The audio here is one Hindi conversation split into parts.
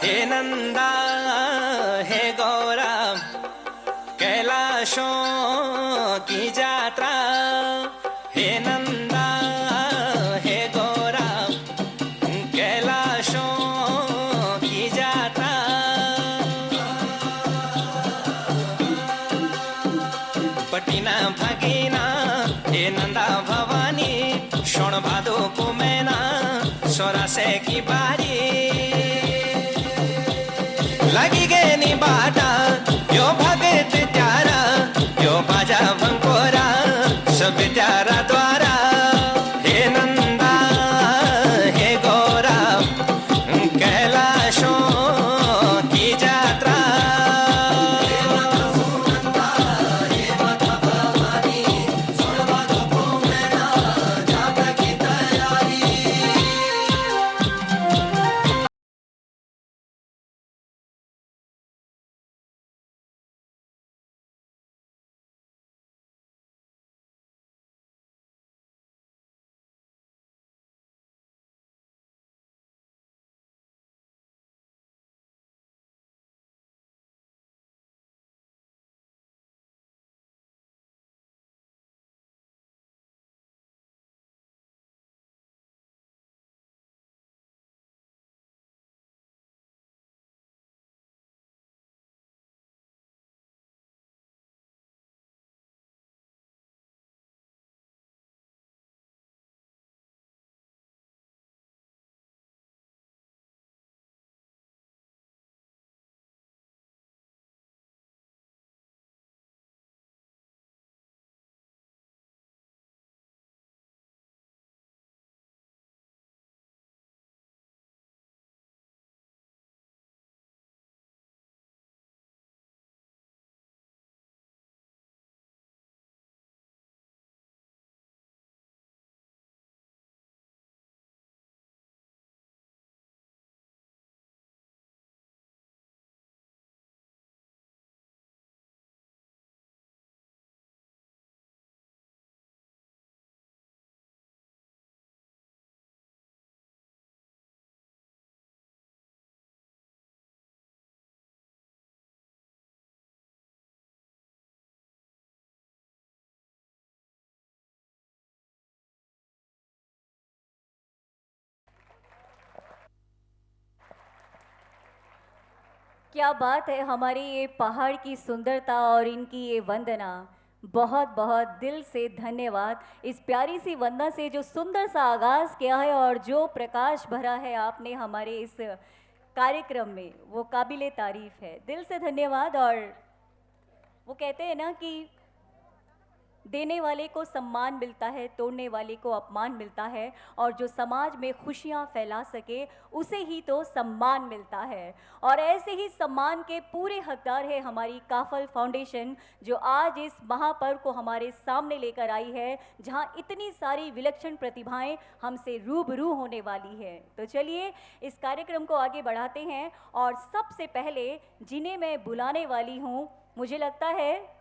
हे नंदा हे गौरा कैलाशों की यात्रा। हे नंदा हे गौरा कैलाशों की यात्रा। पटीना भगीना हे नंदा भवानी शोण भादो को मैना सोरा से की बारी लगी गए नी बाटा यो भगत त्यारा यो बाजा भंकोरा सब त्यारा द्वारा। हे नंदा हे गौरा कैलाशों की यात्रा। क्या बात है, हमारी ये पहाड़ की सुंदरता और इनकी ये वंदना। बहुत बहुत दिल से धन्यवाद इस प्यारी सी वंदना से जो सुंदर सा आगाज किया है और जो प्रकाश भरा है आपने हमारे इस कार्यक्रम में, वो काबिले तारीफ है। दिल से धन्यवाद। और वो कहते हैं ना कि देने वाले को सम्मान मिलता है, तोड़ने वाले को अपमान मिलता है, और जो समाज में खुशियां फैला सके उसे ही तो सम्मान मिलता है। और ऐसे ही सम्मान के पूरे हकदार है हमारी काफल फाउंडेशन, जो आज इस महापर्व को हमारे सामने लेकर आई है, जहां इतनी सारी विलक्षण प्रतिभाएं हमसे रूबरू होने वाली है। तो चलिए इस कार्यक्रम को आगे बढ़ाते हैं। और सबसे पहले जिन्हें मैं बुलाने वाली हूँ, मुझे लगता है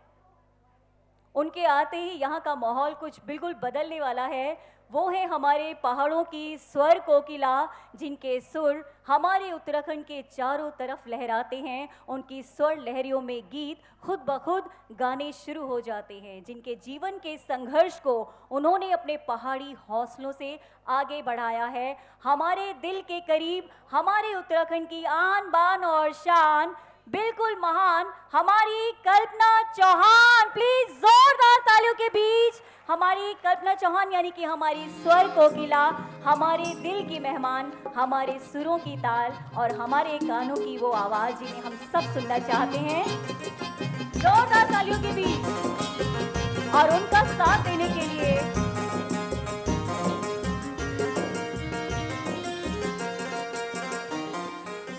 उनके आते ही यहाँ का माहौल कुछ बिल्कुल बदलने वाला है। वो है हमारे पहाड़ों की स्वर कोकिला, जिनके सुर हमारे उत्तराखंड के चारों तरफ लहराते हैं। उनकी स्वर लहरियों में गीत खुद ब खुद गाने शुरू हो जाते हैं, जिनके जीवन के संघर्ष को उन्होंने अपने पहाड़ी हौसलों से आगे बढ़ाया है। हमारे दिल के करीब, हमारे उत्तराखंड की आन बान और शान, बिल्कुल महान हमारी कल्पना चौहान। प्लीज जोरदार तालियों के बीच हमारी कल्पना चौहान, यानी कि हमारी स्वर कोकिला, हमारे दिल की मेहमान, हमारे सुरों की ताल और हमारे गानों की वो आवाज जिन्हें हम सब सुनना चाहते हैं। जोरदार तालियों के बीच। और उनका साथ देने के लिए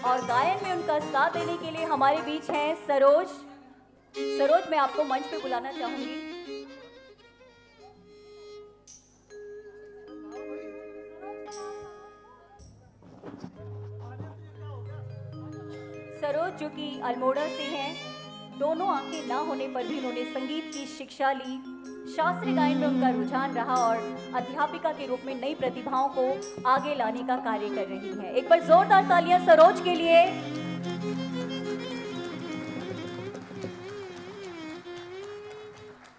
और गायन में उनका साथ देने के लिए हमारे बीच हैं सरोज। सरोज, मैं आपको मंच पे बुलाना चाहूंगी। सरोज जो कि अल्मोड़ा से हैं, दोनों आंखें ना होने पर भी उन्होंने संगीत की शिक्षा ली, शास्त्रीय गायन में उनका रुझान रहा और अध्यापिका के रूप में नई प्रतिभाओं को आगे लाने का कार्य कर रही हैं। एक बार जोरदार तालियां सरोज के लिए।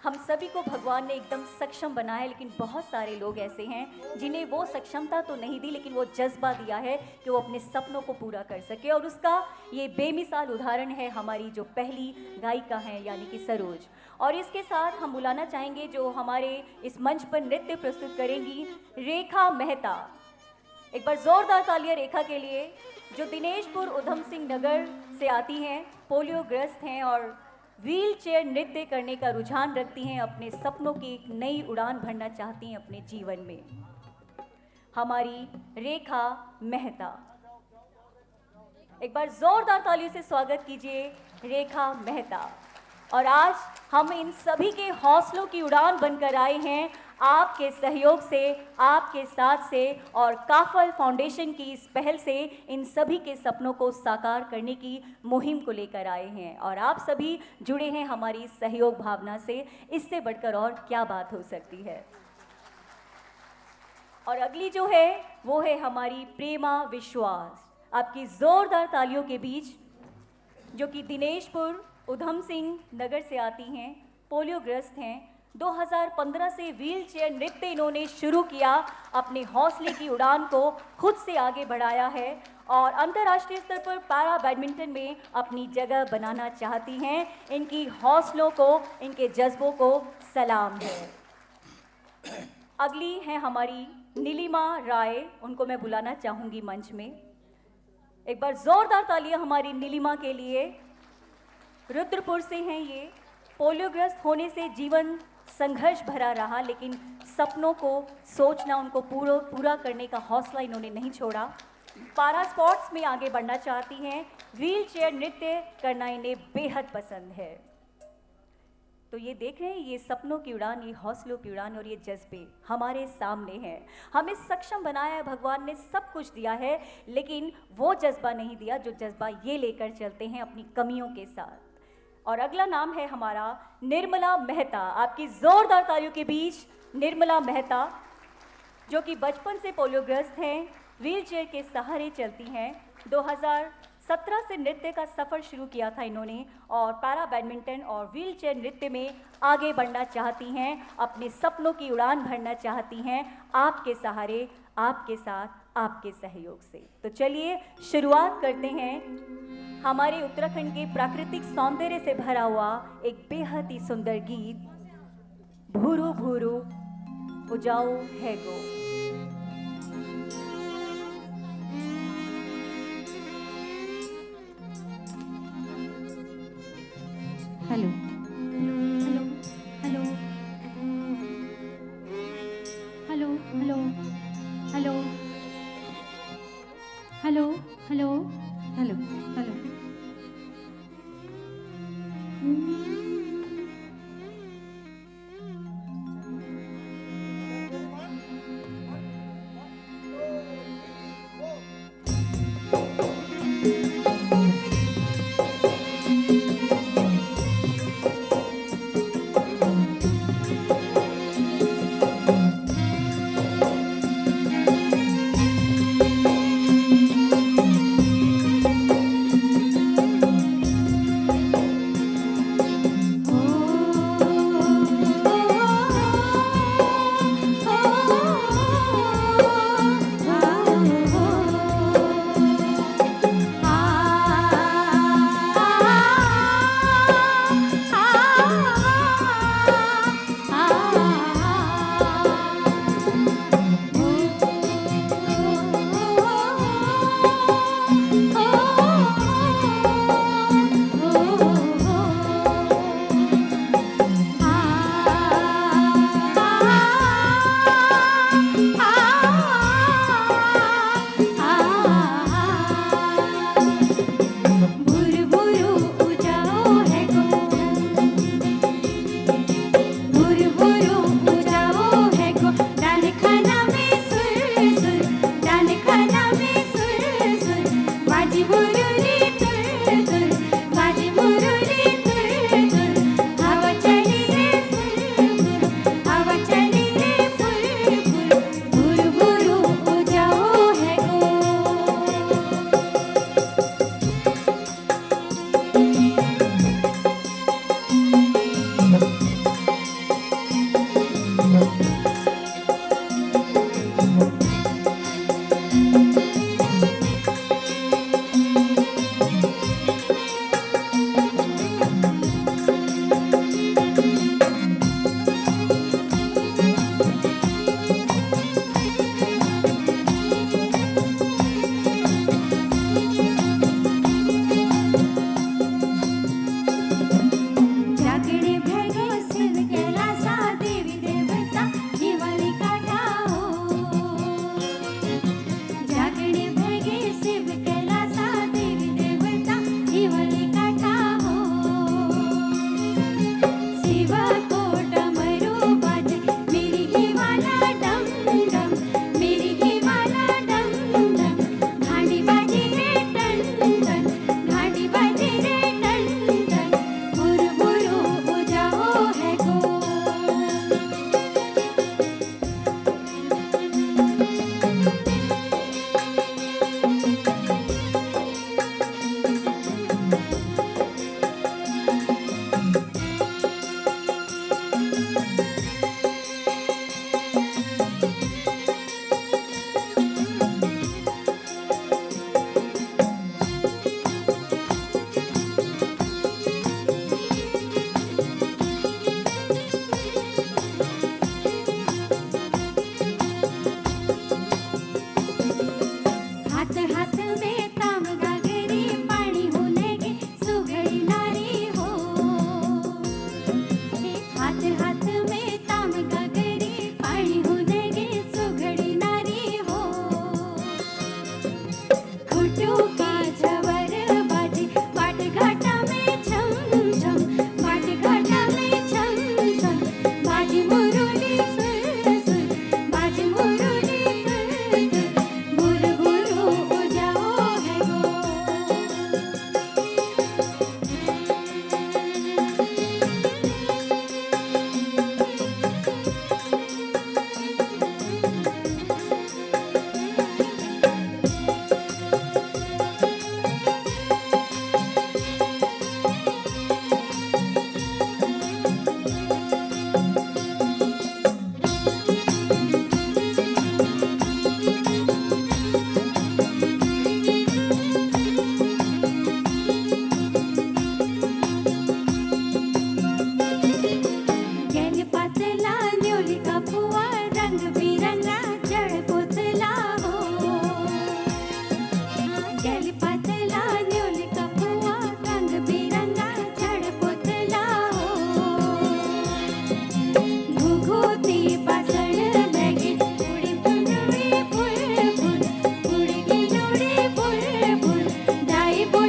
हम सभी को भगवान ने एकदम सक्षम बनाया है, लेकिन बहुत सारे लोग ऐसे हैं जिन्हें वो सक्षमता तो नहीं दी, लेकिन वो जज्बा दिया है कि वो अपने सपनों को पूरा कर सके। और उसका ये बेमिसाल उदाहरण है हमारी जो पहली गायिका हैं, यानी कि सरोज। और इसके साथ हम बुलाना चाहेंगे जो हमारे इस मंच पर नृत्य प्रस्तुत करेंगी, रेखा मेहता। एक बार जोरदार तालियां रेखा के लिए, जो दिनेशपुर उधम सिंह नगर से आती हैं, पोलियोग्रस्त हैं और व्हील चेयर नृत्य करने का रुझान रखती हैं, अपने सपनों की एक नई उड़ान भरना चाहती हैं अपने जीवन में। हमारी रेखा मेहता, एक बार जोरदार तालियों से स्वागत कीजिए रेखा मेहता। और आज हम इन सभी के हौसलों की उड़ान बनकर आए हैं, आपके सहयोग से, आपके साथ से और काफल फाउंडेशन की इस पहल से इन सभी के सपनों को साकार करने की मुहिम को लेकर आए हैं। और आप सभी जुड़े हैं हमारी सहयोग भावना से, इससे बढ़कर और क्या बात हो सकती है। और अगली जो है वो है हमारी प्रेमा विश्वास, आपकी जोरदार तालियों के बीच, जो कि दिनेशपुर उधम सिंह नगर से आती हैं, पोलियोग्रस्त हैं। 2015 से व्हील चेयर नृत्य इन्होंने शुरू किया, अपने हौसले की उड़ान को खुद से आगे बढ़ाया है और अंतर्राष्ट्रीय स्तर पर पैरा बैडमिंटन में अपनी जगह बनाना चाहती हैं। इनकी हौसलों को, इनके जज्बों को सलाम है। अगली है हमारी नीलिमा राय, उनको मैं बुलाना चाहूँगी मंच में। एक बार जोरदार तालियां हमारी नीलिमा के लिए। रुद्रपुर से हैं ये, पोलियोग्रस्त होने से जीवन संघर्ष भरा रहा, लेकिन सपनों को सोचना, उनको पूरा करने का हौसला इन्होंने नहीं छोड़ा। पारा स्पोर्ट्स में आगे बढ़ना चाहती हैं, व्हील चेयर नृत्य करना इन्हें बेहद पसंद है। तो ये देख रहे हैं, ये सपनों की उड़ान, ये हौसलों की उड़ान और ये जज्बे हमारे सामने हैं। हमें सक्षम बनाया है, भगवान ने सब कुछ दिया है, लेकिन वो जज्बा नहीं दिया जो जज्बा ये लेकर चलते हैं अपनी कमियों के साथ। और अगला नाम है हमारा निर्मला मेहता, आपकी जोरदार तालियों के बीच निर्मला मेहता, जो कि बचपन से पोलियोग्रस्त हैं, व्हील चेयर के सहारे चलती हैं। 2017 से नृत्य का सफ़र शुरू किया था इन्होंने और पैरा बैडमिंटन और व्हील चेयर नृत्य में आगे बढ़ना चाहती हैं, अपने सपनों की उड़ान भरना चाहती हैं, आपके सहारे, आपके साथ, आपके सहयोग से। तो चलिए शुरुआत करते हैं हमारे उत्तराखंड के प्राकृतिक सौंदर्य से भरा हुआ एक बेहद ही सुंदर गीत, भूरू भूरू उजाऊ है गो। Hello hello hello hello hello hello hello hello hello hello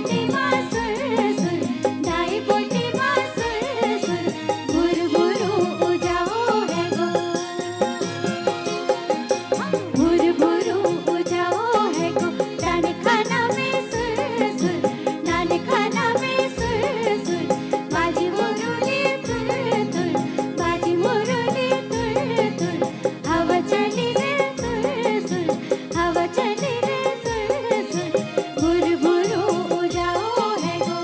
बोटी मासुर सुर दाई बोटी मासुर सुर भुरभुरु उजाओ है गो भुरभुरु उजाओ है गो नान खाना में सुर सुर नान खाना में सुर सुर बाजी मुरली तुर तुर बाजी मुरली तुर तुर हवा चली रे सुर सुर हवा चली रे सुर सुर भुरभुरु उजाओ है गो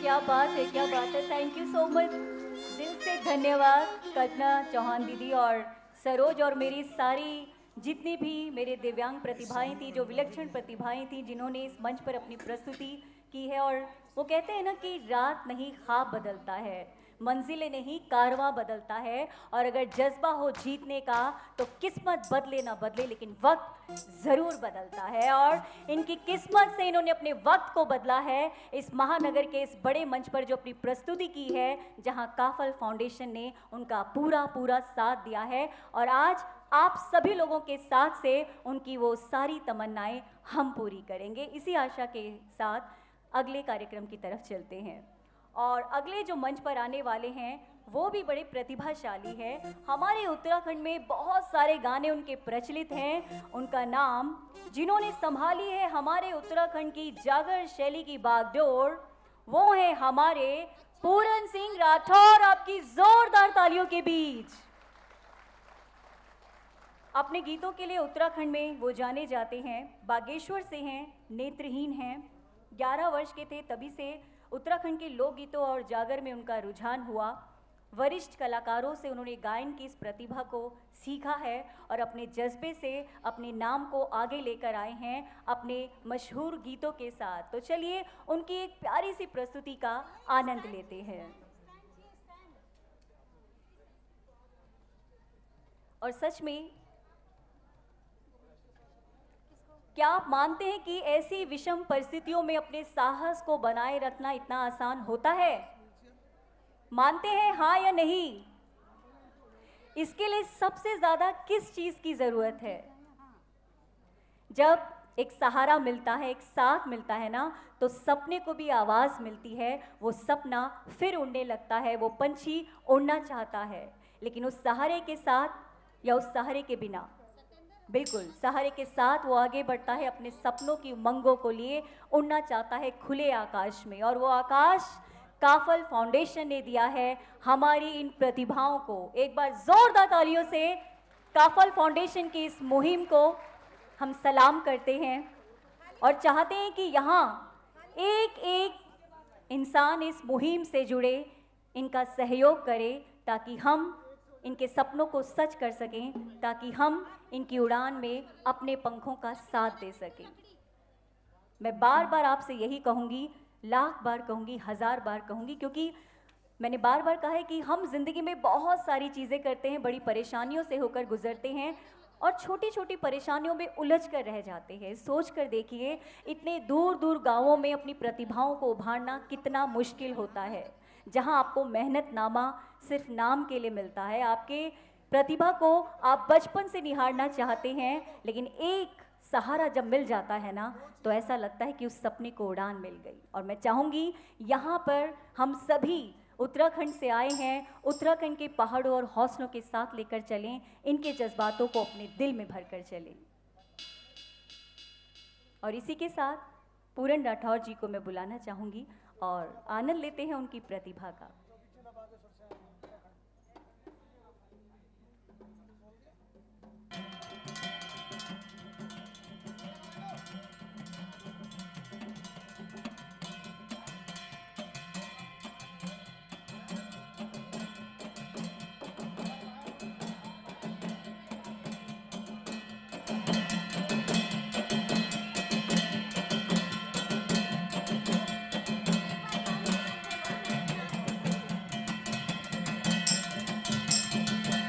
क्या बात है। थैंक यू सो मच, दिल से धन्यवाद कल्पना चौहान दीदी और सरोज और मेरी सारी जितनी भी मेरे दिव्यांग प्रतिभाएं थी, जो विलक्षण प्रतिभाएं थी, जिन्होंने इस मंच पर अपनी प्रस्तुति की है। और वो कहते हैं ना कि रात नहीं ख्वाब बदलता है, मंजिलें नहीं कारवां बदलता है। और अगर जज्बा हो जीतने का तो किस्मत बदले ना बदले, लेकिन वक्त ज़रूर बदलता है। और इनकी किस्मत से इन्होंने अपने वक्त को बदला है इस महानगर के इस बड़े मंच पर जो अपनी प्रस्तुति की है, जहां काफल फाउंडेशन ने उनका पूरा साथ दिया है। और आज आप सभी लोगों के साथ से उनकी वो सारी तमन्नाएं हम पूरी करेंगे। इसी आशा के साथ अगले कार्यक्रम की तरफ चलते हैं। और अगले जो मंच पर आने वाले हैं वो भी बड़े प्रतिभाशाली हैं। हमारे उत्तराखंड में बहुत सारे गाने उनके प्रचलित हैं। उनका नाम जिन्होंने संभाली है हमारे उत्तराखंड की जागर शैली की बागडोर, वो है हमारे पूरन सिंह राठौर। आपकी जोरदार तालियों के बीच। अपने गीतों के लिए उत्तराखंड में वो जाने जाते हैं। बागेश्वर से हैं, नेत्रहीन हैं, 11 वर्ष के थे तभी से उत्तराखंड के लोकगीतों और जागर में उनका रुझान हुआ। वरिष्ठ कलाकारों से उन्होंने गायन की इस प्रतिभा को सीखा है और अपने जज्बे से अपने नाम को आगे लेकर आए हैं अपने मशहूर गीतों के साथ। तो चलिए उनकी एक प्यारी सी प्रस्तुति का आनंद लेते हैं। और सच में क्या आप मानते हैं कि ऐसी विषम परिस्थितियों में अपने साहस को बनाए रखना इतना आसान होता है? मानते हैं हाँ या नहीं? इसके लिए सबसे ज्यादा किस चीज की जरूरत है? जब एक सहारा मिलता है, एक साथ मिलता है ना, तो सपने को भी आवाज मिलती है। वो सपना फिर उड़ने लगता है, वो पंछी उड़ना चाहता है। लेकिन उस सहारे के साथ या उस सहारे के बिना, बिल्कुल सहारे के साथ वो आगे बढ़ता है अपने सपनों की उमंगों को लिए, उड़ना चाहता है खुले आकाश में। और वो आकाश काफल फाउंडेशन ने दिया है हमारी इन प्रतिभाओं को। एक बार जोरदार तालियों से काफल फाउंडेशन की इस मुहिम को हम सलाम करते हैं और चाहते हैं कि यहाँ एक एक इंसान इस मुहिम से जुड़े, इनका सहयोग करे, ताकि हम इनके सपनों को सच कर सकें, ताकि हम इनकी उड़ान में अपने पंखों का साथ दे सकें। मैं बार बार आपसे यही कहूँगी, लाख बार कहूँगी, 1000 बार कहूँगी, क्योंकि मैंने बार बार कहा है कि हम जिंदगी में बहुत सारी चीज़ें करते हैं, बड़ी परेशानियों से होकर गुजरते हैं और छोटी छोटी परेशानियों में उलझ कर रह जाते हैं। सोच कर देखिए, इतने दूर दूर गाँवों में अपनी प्रतिभाओं को उभारना कितना मुश्किल होता है, जहाँ आपको मेहनतनामा सिर्फ नाम के लिए मिलता है। आपके प्रतिभा को आप बचपन से निहारना चाहते हैं, लेकिन एक सहारा जब मिल जाता है ना, तो ऐसा लगता है कि उस सपने को उड़ान मिल गई। और मैं चाहूँगी यहाँ पर हम सभी उत्तराखंड से आए हैं, उत्तराखंड के पहाड़ों और हौसलों के साथ लेकर चलें, इनके जज्बातों को अपने दिल में भर कर चलें। और इसी के साथ पूरन राठौर जी को मैं बुलाना चाहूँगी और आनंद लेते हैं उनकी प्रतिभा का।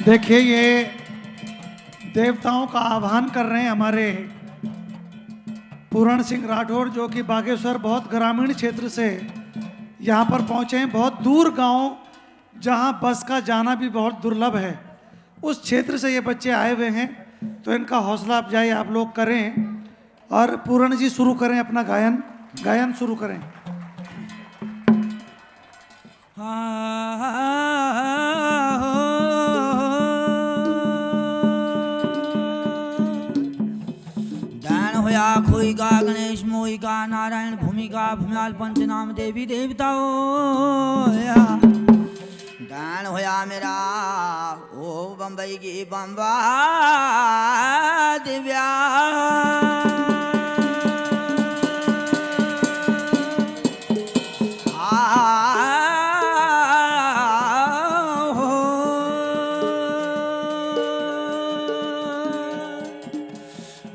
देखिए ये देवताओं का आह्वान कर रहे हैं हमारे पूरण सिंह राठौर, जो कि बागेश्वर बहुत ग्रामीण क्षेत्र से यहाँ पर पहुँचे हैं। बहुत दूर गांव जहाँ बस का जाना भी बहुत दुर्लभ है, उस क्षेत्र से ये बच्चे आए हुए हैं। तो इनका हौसला अफजाई आप लोग करें और पूरण जी शुरू करें अपना गायन शुरू करें। ध्यान होया खोई का गणेश मोई का नारायण भूमि का भूम्याल पंचनाम देवी देवताओं। ध्यान होया मेरा ओ बम्बई की बम्बा दिव्या।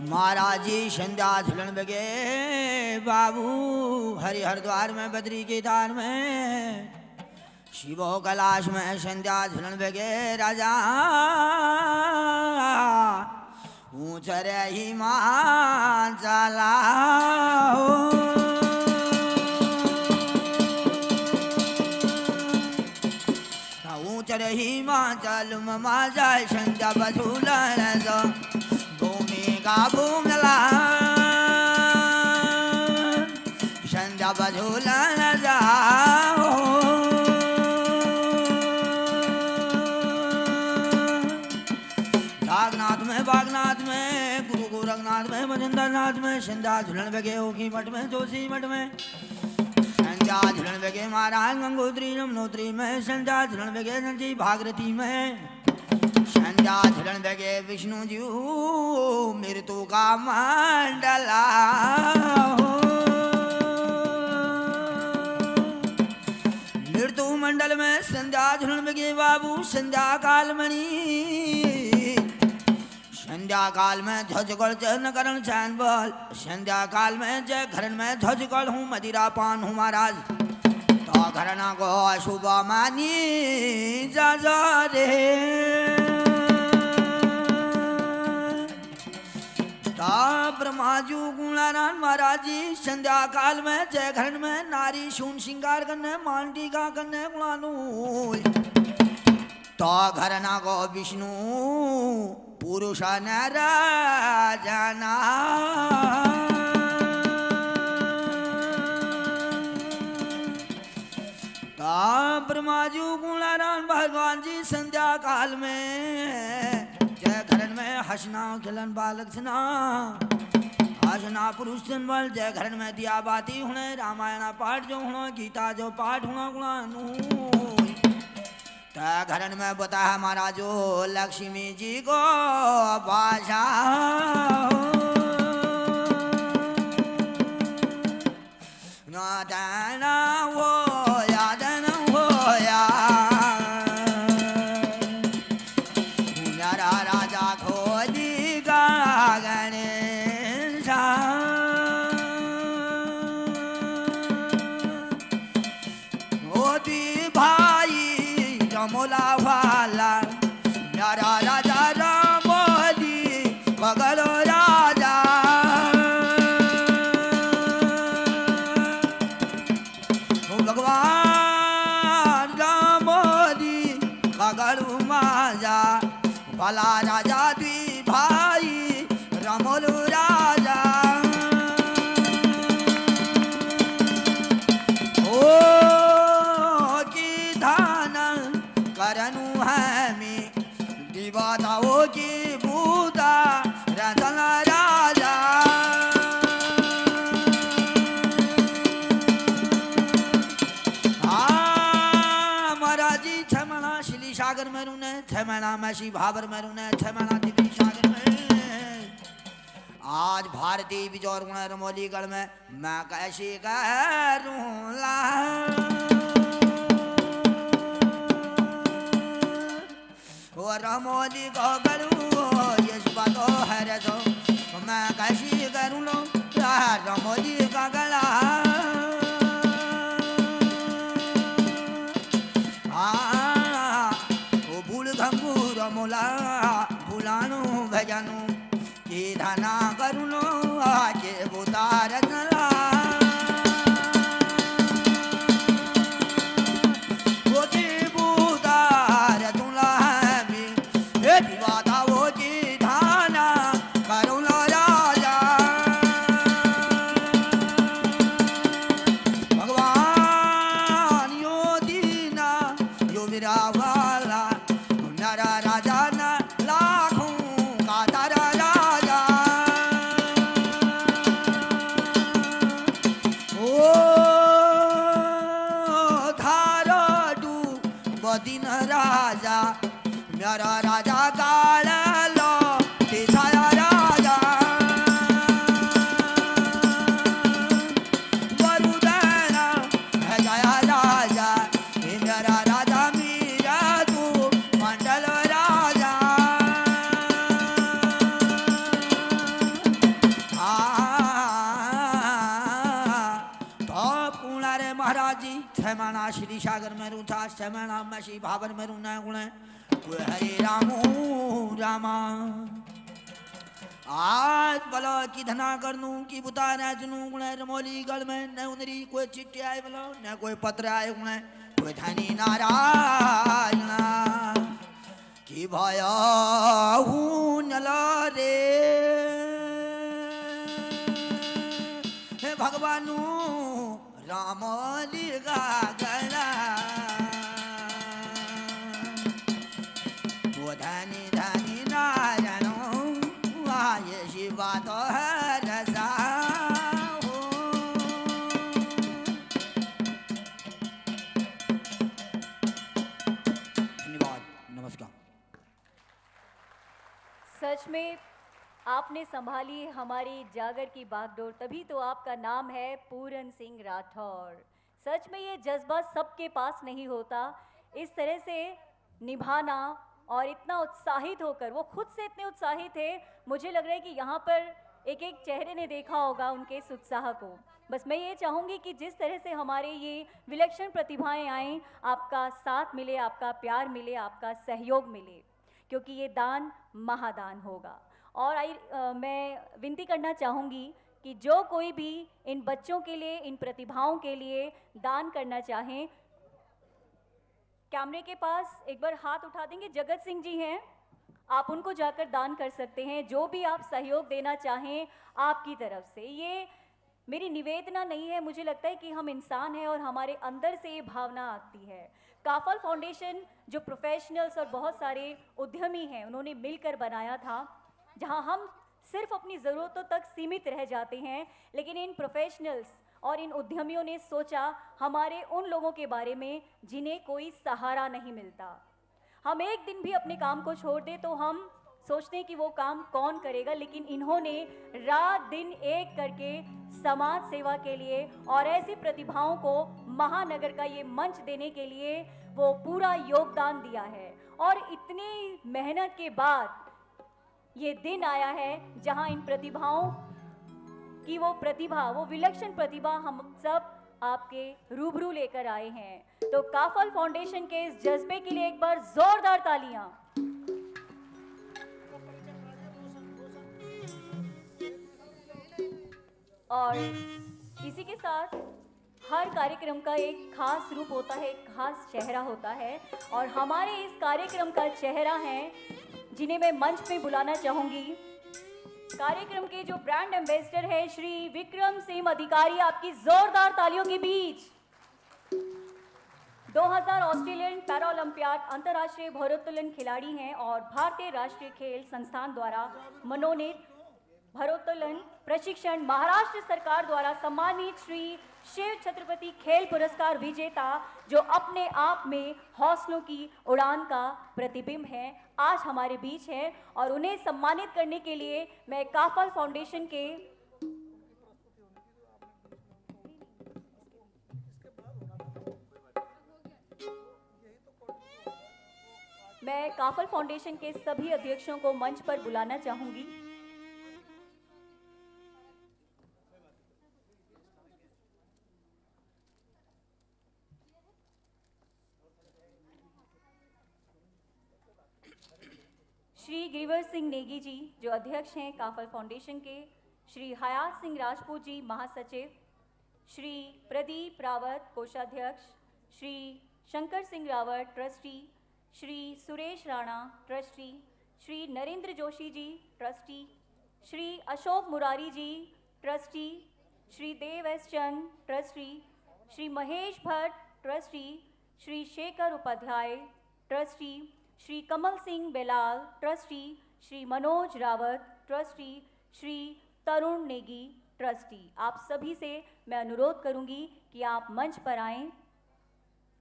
महाराज जी संध्या झुलन बगे बाबू हरिहर द्वार में बद्री के दार में शिवो कैलाश में संध्या झुलन बगे राजा ऊंच रे हिमाचला ऊंच रे हिमाचल में माझा संध्या बझुलन का भूमला संध्या बझुलन जाओ। नागनाथ में बागनाथ में गुरु गोरखनाथ में मजिंदर नाथ में संध्या झुलन बगे ओखी मठ में जोशी मठ में संध्या झुलन बगे महाराज गंगोत्री यमुनोत्री में संध्या झुलन बगे नंदी भागरथी में संध्या झुलन बगे विष्णु जी मृत्यु का मंडला। मृत्यु मंडल में संध्या झुलन बगे बाबू संध्या काल मणि संध्या काल में झजगड़ चरण करण चैन बल संध्या काल में जय घरन में झजगड़ हूँ मदिरा पान हूँ महाराज तो घरना को शुभ मानी जा रे। ब्रह्माजू गुणारान महाराज जी संध्या काल में जय घरन में नारी शून श्रृंगार करने मांडी का करने गुणानु तो घरना को विष्णु पुरुष नर जना। ब्रह्माजू गुणारान भगवान जी संध्या काल में जय घरन में हसना खिलन बालक सना हसना पुरुष बल जय घरन में दिया बाती हुणे रामायण पाठ जो हुणो गीता जो पाठ हुणो गुणानु त घरन में बता हमारा जो लक्ष्मी जी को भाषा नादाना वो मोला वाला मेरा राजा राम मोदी बगलो राजा ओ भगवान राम मोदी बगलू माजा भला राजा दी भाई रमोलू राजा। करनु हमी दिवाताओं की भूता रतन राजा। महाराज जी छमना शिली सागर में रूने छमना मशी भावर में रूने छमना दिव्य सागर में आज भारतीय बिजौर गुण रमोलीगढ़ में मैं कैसी करूँला रमोली को करूँ ये बात है रे तो मैं कैसी करूँ लो रमोली का गला वो भूल घंगू रमोली भला भुलानु भजनु के धना करुणो आके बुतार चला वो के बुतार तुला में हे दिवाता वो के धाना करुणा राजा भगवान यो दीना यो मेरा वाला नारा राजा ना लाखों का तारा राजा ओ थारा डू बदिन राजा मेरा राजा काल लो छाया राजा वरुदना है जया राजा हे मेरा राजा मेरा तू मंडल राजा तो कुणारे महाराज जी छह महीना श्री सागर में रूठा 6 महीना में श्री भावर में रूना गुणे कोई हरे रामो रामा आज बोलो की धना करनू की बुता नाचनू गुणे रमोली गढ़ में न उनरी कोई चिट्ठी आए बोलो न कोई पत्र आए गुणे कोई धनी नारायण की भाया हूँ नला रे हे भगवानू राम लिगा गला वो धनी धनी नारायण आये शिवा तो है रसा हो धन्यवाद नमस्कार सच में आपने संभाली हमारी जागर की बागडोर, तभी तो आपका नाम है पूरन सिंह राठौर। सच में ये जज्बा सबके पास नहीं होता, इस तरह से निभाना और इतना उत्साहित होकर, वो खुद से इतने उत्साहित थे, मुझे लग रहा है कि यहाँ पर एक एक चेहरे ने देखा होगा उनके इस उत्साह को। बस मैं ये चाहूँगी कि जिस तरह से हमारे ये विलक्षण प्रतिभाएं आएँ, आपका साथ मिले, आपका प्यार मिले, आपका सहयोग मिले, क्योंकि ये दान महादान होगा। और मैं विनती करना चाहूँगी कि जो कोई भी इन बच्चों के लिए, इन प्रतिभाओं के लिए दान करना चाहें, कैमरे के पास एक बार हाथ उठा देंगे। जगत सिंह जी हैं, आप उनको जाकर दान कर सकते हैं। जो भी आप सहयोग देना चाहें आपकी तरफ से, ये मेरी निवेदना नहीं है, मुझे लगता है कि हम इंसान हैं और हमारे अंदर से ये भावना आती है। काफल फाउंडेशन जो प्रोफेशनल्स और बहुत सारे उद्यमी हैं, उन्होंने मिलकर बनाया था, जहां हम सिर्फ अपनी ज़रूरतों तक सीमित रह जाते हैं, लेकिन इन प्रोफेशनल्स और इन उद्यमियों ने सोचा हमारे उन लोगों के बारे में जिन्हें कोई सहारा नहीं मिलता। हम एक दिन भी अपने काम को छोड़ दें तो हम सोचते हैं कि वो काम कौन करेगा, लेकिन इन्होंने रात दिन एक करके समाज सेवा के लिए और ऐसी प्रतिभाओं को महानगर का ये मंच देने के लिए वो पूरा योगदान दिया है। और इतनी मेहनत के बाद ये दिन आया है जहां इन प्रतिभाओं की वो प्रतिभा, वो विलक्षण प्रतिभा हम सब आपके रूबरू लेकर आए हैं। तो काफल फाउंडेशन के इस जज्बे के लिए एक बार जोरदार तालियां। और इसी के साथ हर कार्यक्रम का एक खास रूप होता है, एक खास चेहरा होता है, और हमारे इस कार्यक्रम का चेहरा है जिन्हें मैं मंच पे बुलाना चाहूंगी। कार्यक्रम के जो ब्रांड एम्बेसडर है श्री विक्रम सिंह अधिकारी, आपकी जोरदार तालियों के बीच 2000 ऑस्ट्रेलियन पैरा ओलंपियाड अंतर्राष्ट्रीय भारोत्तोलन खिलाड़ी हैं और भारतीय राष्ट्रीय खेल संस्थान द्वारा मनोनीत भारोत्तोलन प्रशिक्षण महाराष्ट्र सरकार द्वारा सम्मानित श्री शिव छत्रपति खेल पुरस्कार विजेता, जो अपने आप में हौसलों की उड़ान का प्रतिबिंब है, आज हमारे बीच है। और उन्हें सम्मानित करने के लिए मैं काफल फाउंडेशन के सभी अध्यक्षों को मंच पर बुलाना चाहूंगी। श्री गिरिवर सिंह नेगी जी जो अध्यक्ष हैं काफल फाउंडेशन के, श्री हयात सिंह राजपूत जी महासचिव, श्री प्रदीप रावत कोषाध्यक्ष, Shri Shankar Singh Rawat trustee, Shri Suresh Rana trustee, Shri Narendra Joshi ji trustee, Shri Ashok Murari ji trustee, Shri Dev S Chand trustee, Shri Mahesh Bhatt trustee, Shri Shekhar Upadhyay trustee, Shri Kamal Singh Belal trustee, Shri Manoj Rawat trustee, Shri Tarun Negi trustee. आप सभी से मैं अनुरोध करूंगी कि आप मंच पर आएं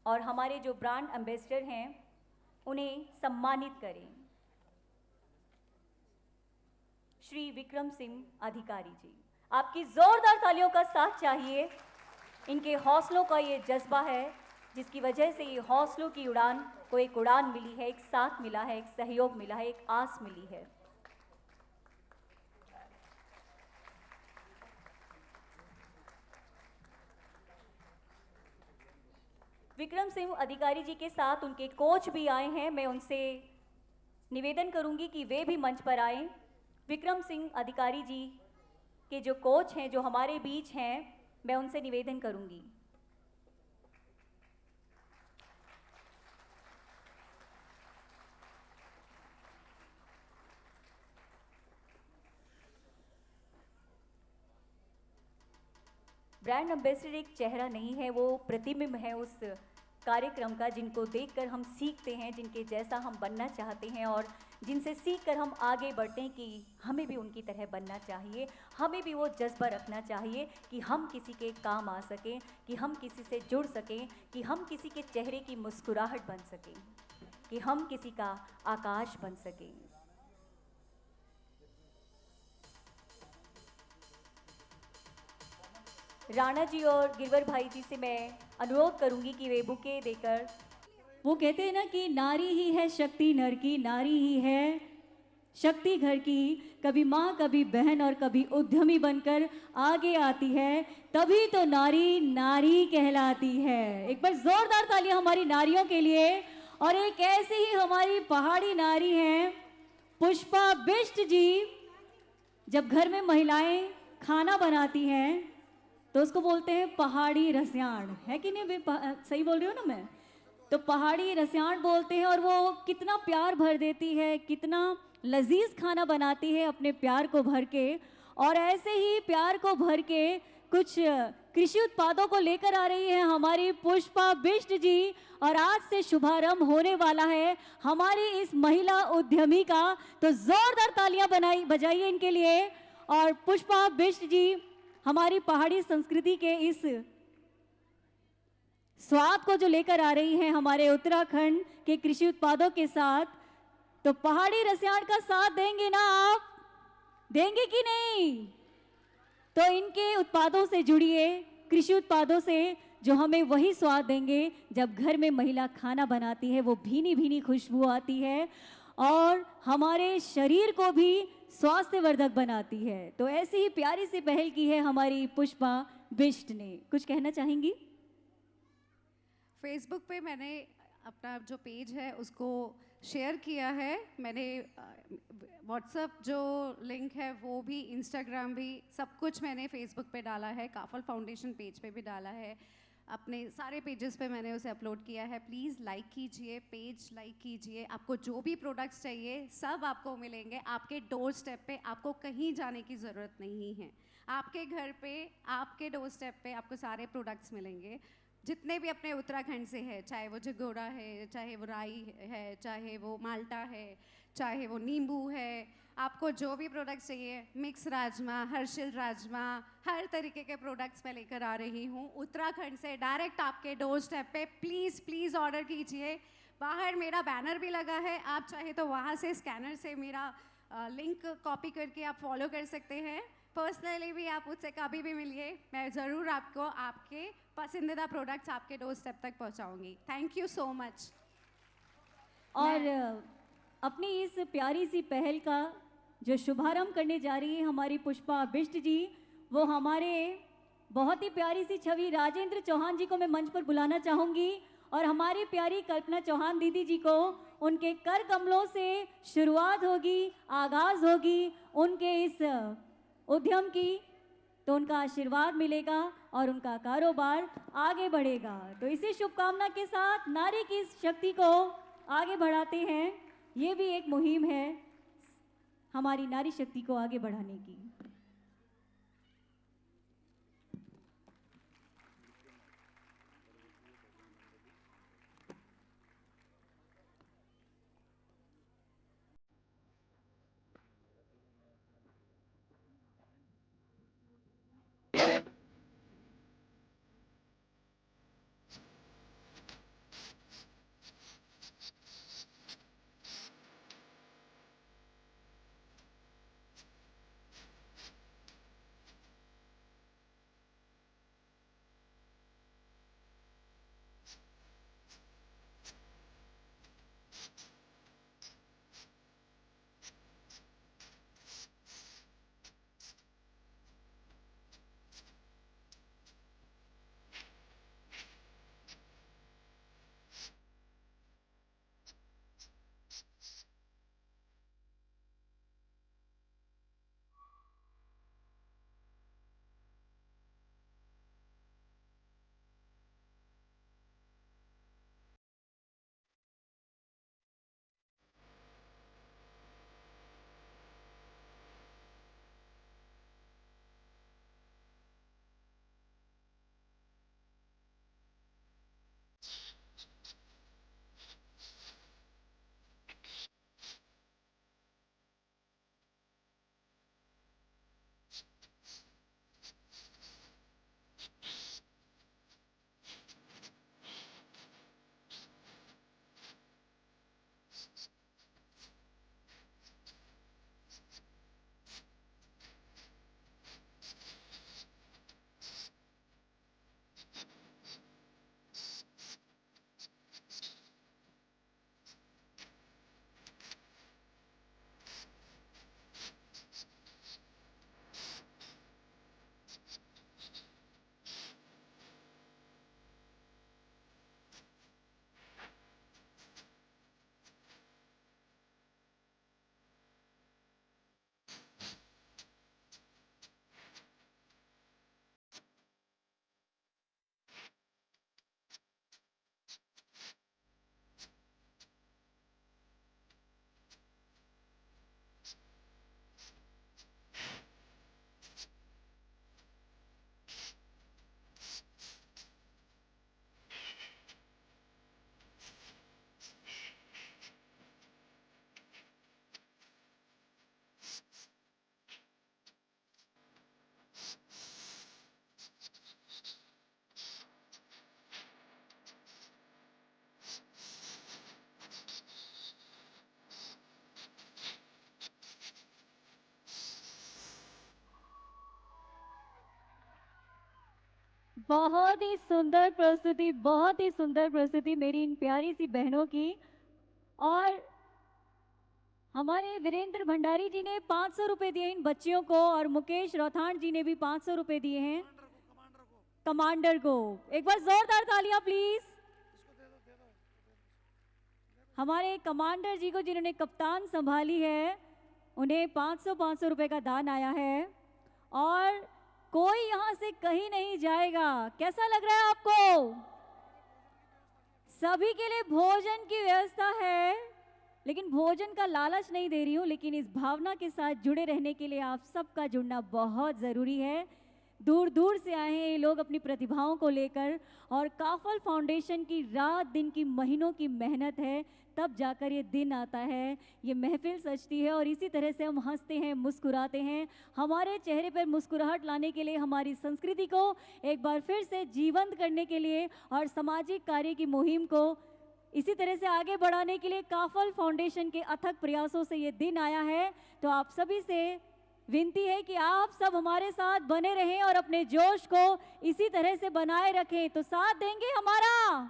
और हमारे जो ब्रांड एम्बेसडर हैं उन्हें सम्मानित करें। श्री विक्रम सिंह अधिकारी जी, आपकी जोरदार तालियों का साथ चाहिए। इनके हौसलों का ये जज्बा है जिसकी वजह से ये हौसलों की उड़ान को एक उड़ान मिली है, एक साथ मिला है, एक सहयोग मिला है, एक आस मिली है। विक्रम सिंह अधिकारी जी के साथ उनके कोच भी आए हैं। मैं उनसे निवेदन करूंगी कि वे भी मंच पर आएं। विक्रम सिंह अधिकारी जी के जो कोच हैं, जो हमारे बीच हैं, मैं उनसे निवेदन करूंगी। ब्रांड एम्बेसडर एक चेहरा नहीं है, वो प्रतिबिंब है उस कार्यक्रम का जिनको देखकर हम सीखते हैं, जिनके जैसा हम बनना चाहते हैं और जिनसे सीखकर हम आगे बढ़ते हैं कि हमें भी उनकी तरह बनना चाहिए। हमें भी वो जज्बा रखना चाहिए कि हम किसी के काम आ सकें, कि हम किसी से जुड़ सकें, कि हम किसी के चेहरे की मुस्कुराहट बन सकें, कि हम किसी का आकाश बन सकें। राणा जी और गिरवर भाई जी से मैं अनुरोध करूंगी कि वे बुके देकर, वो कहते हैं ना कि नारी ही है शक्ति नर की, नारी ही है शक्ति घर की, कभी माँ कभी बहन और कभी उद्यमी बनकर आगे आती है, तभी तो नारी नारी कहलाती है। एक बार जोरदार तालियां हमारी नारियों के लिए। और एक ऐसी ही हमारी पहाड़ी नारी हैं पुष्पा बिष्ट जी। जब घर में महिलाएं खाना बनाती हैं तो उसको बोलते हैं पहाड़ी रसियाण, है कि नहीं? सही बोल रही हो ना मैं? तो पहाड़ी रसियाण बोलते हैं और वो कितना प्यार भर देती है, कितना लजीज खाना बनाती है अपने प्यार को भर के। और ऐसे ही प्यार को भर के कुछ कृषि उत्पादों को लेकर आ रही है हमारी पुष्पा बिष्ट जी। और आज से शुभारंभ होने वाला है हमारी इस महिला उद्यमी का, तो जोरदार तालियां बजाइए इनके लिए। और पुष्पा बिष्ट जी हमारी पहाड़ी संस्कृति के इस स्वाद को जो लेकर आ रही हैं हमारे उत्तराखंड के कृषि उत्पादों के साथ, तो पहाड़ी रसियाण का साथ देंगे ना आप? देंगे कि नहीं? तो इनके उत्पादों से जुड़िए, कृषि उत्पादों से जो हमें वही स्वाद देंगे जब घर में महिला खाना बनाती है, वो भीनी भीनी खुशबू आती है और हमारे शरीर को भी स्वास्थ्यवर्धक बनाती है। तो ऐसी ही प्यारी सी पहल की है हमारी पुष्पा बिष्ट ने। कुछ कहना चाहेंगी? फेसबुक पे मैंने अपना जो पेज है उसको शेयर किया है, मैंने व्हाट्सएप जो लिंक है वो भी, इंस्टाग्राम भी, सब कुछ मैंने फेसबुक पे डाला है, काफल फाउंडेशन पेज पे भी डाला है, अपने सारे पेजेस पे मैंने उसे अपलोड किया है। प्लीज़ लाइक कीजिए, पेज लाइक कीजिए। आपको जो भी प्रोडक्ट्स चाहिए सब आपको मिलेंगे आपके डोर स्टेप पे, आपको कहीं जाने की ज़रूरत नहीं है। आपके घर पे, आपके डोर स्टेप पे आपको सारे प्रोडक्ट्स मिलेंगे जितने भी अपने उत्तराखंड से है, चाहे वो झगोड़ा है, चाहे वो राई है, चाहे वो माल्टा है, चाहे वो नींबू है। आपको जो भी प्रोडक्ट्स चाहिए, मिक्स राजमा, हर्षिल राजमा, हर तरीके के प्रोडक्ट्स मैं लेकर आ रही हूँ उत्तराखंड से डायरेक्ट आपके डोर स्टेप पे। प्लीज़ प्लीज़ ऑर्डर कीजिए। बाहर मेरा बैनर भी लगा है, आप चाहे तो वहाँ से स्कैनर से मेरा लिंक कॉपी करके आप फॉलो कर सकते हैं। पर्सनली भी आप मुझसे कभी भी मिलिए, मैं ज़रूर आपको आपके पसंदीदा प्रोडक्ट्स आपके डोर स्टेप तक पहुँचाऊँगी। Thank you so much. और अपनी इस प्यारी सी पहल का जो शुभारंभ करने जा रही है हमारी पुष्पा बिष्ट जी, वो हमारे बहुत ही प्यारी सी छवि राजेंद्र चौहान जी को मैं मंच पर बुलाना चाहूँगी। और हमारी प्यारी कल्पना चौहान दीदी जी को उनके कर कमलों से शुरुआत होगी, आगाज होगी उनके इस उद्यम की, तो उनका आशीर्वाद मिलेगा और उनका कारोबार आगे बढ़ेगा। तो इसी शुभकामना के साथ नारी की इस शक्ति को आगे बढ़ाते हैं। ये भी एक मुहिम है हमारी नारी शक्ति को आगे बढ़ाने की। बहुत ही सुंदर प्रस्तुति, बहुत ही सुंदर प्रस्तुति मेरी इन प्यारी सी बहनों की। और हमारे वीरेंद्र भंडारी जी ने 500 रुपए दिए इन बच्चियों को, और मुकेश रौथान जी ने भी 500 रुपए दिए हैं कमांडर को। एक बार जोरदार तालियां प्लीज हमारे कमांडर जी को, जिन्होंने कप्तान संभाली है, उन्हें 500 रुपए का दान आया है। और कोई यहां से कहीं नहीं जाएगा। कैसा लग रहा है आपको? सभी के लिए भोजन की व्यवस्था है, लेकिन भोजन का लालच नहीं दे रही हूं, लेकिन इस भावना के साथ जुड़े रहने के लिए आप सबका जुड़ना बहुत ज़रूरी है। दूर दूर से आए हैं ये लोग अपनी प्रतिभाओं को लेकर, और काफल फाउंडेशन की रात दिन की महीनों की मेहनत है, तब जाकर ये दिन आता है, ये महफिल सजती है। और इसी तरह से हम हंसते हैं, मुस्कुराते हैं। हमारे चेहरे पर मुस्कुराहट लाने के लिए, हमारी संस्कृति को एक बार फिर से जीवंत करने के लिए और सामाजिक कार्य की मुहिम को इसी तरह से आगे बढ़ाने के लिए काफल फाउंडेशन के अथक प्रयासों से ये दिन आया है। तो आप सभी से विनती है कि आप सब हमारे साथ बने रहें और अपने जोश को इसी तरह से बनाए रखें। तो साथ देंगे हमारा?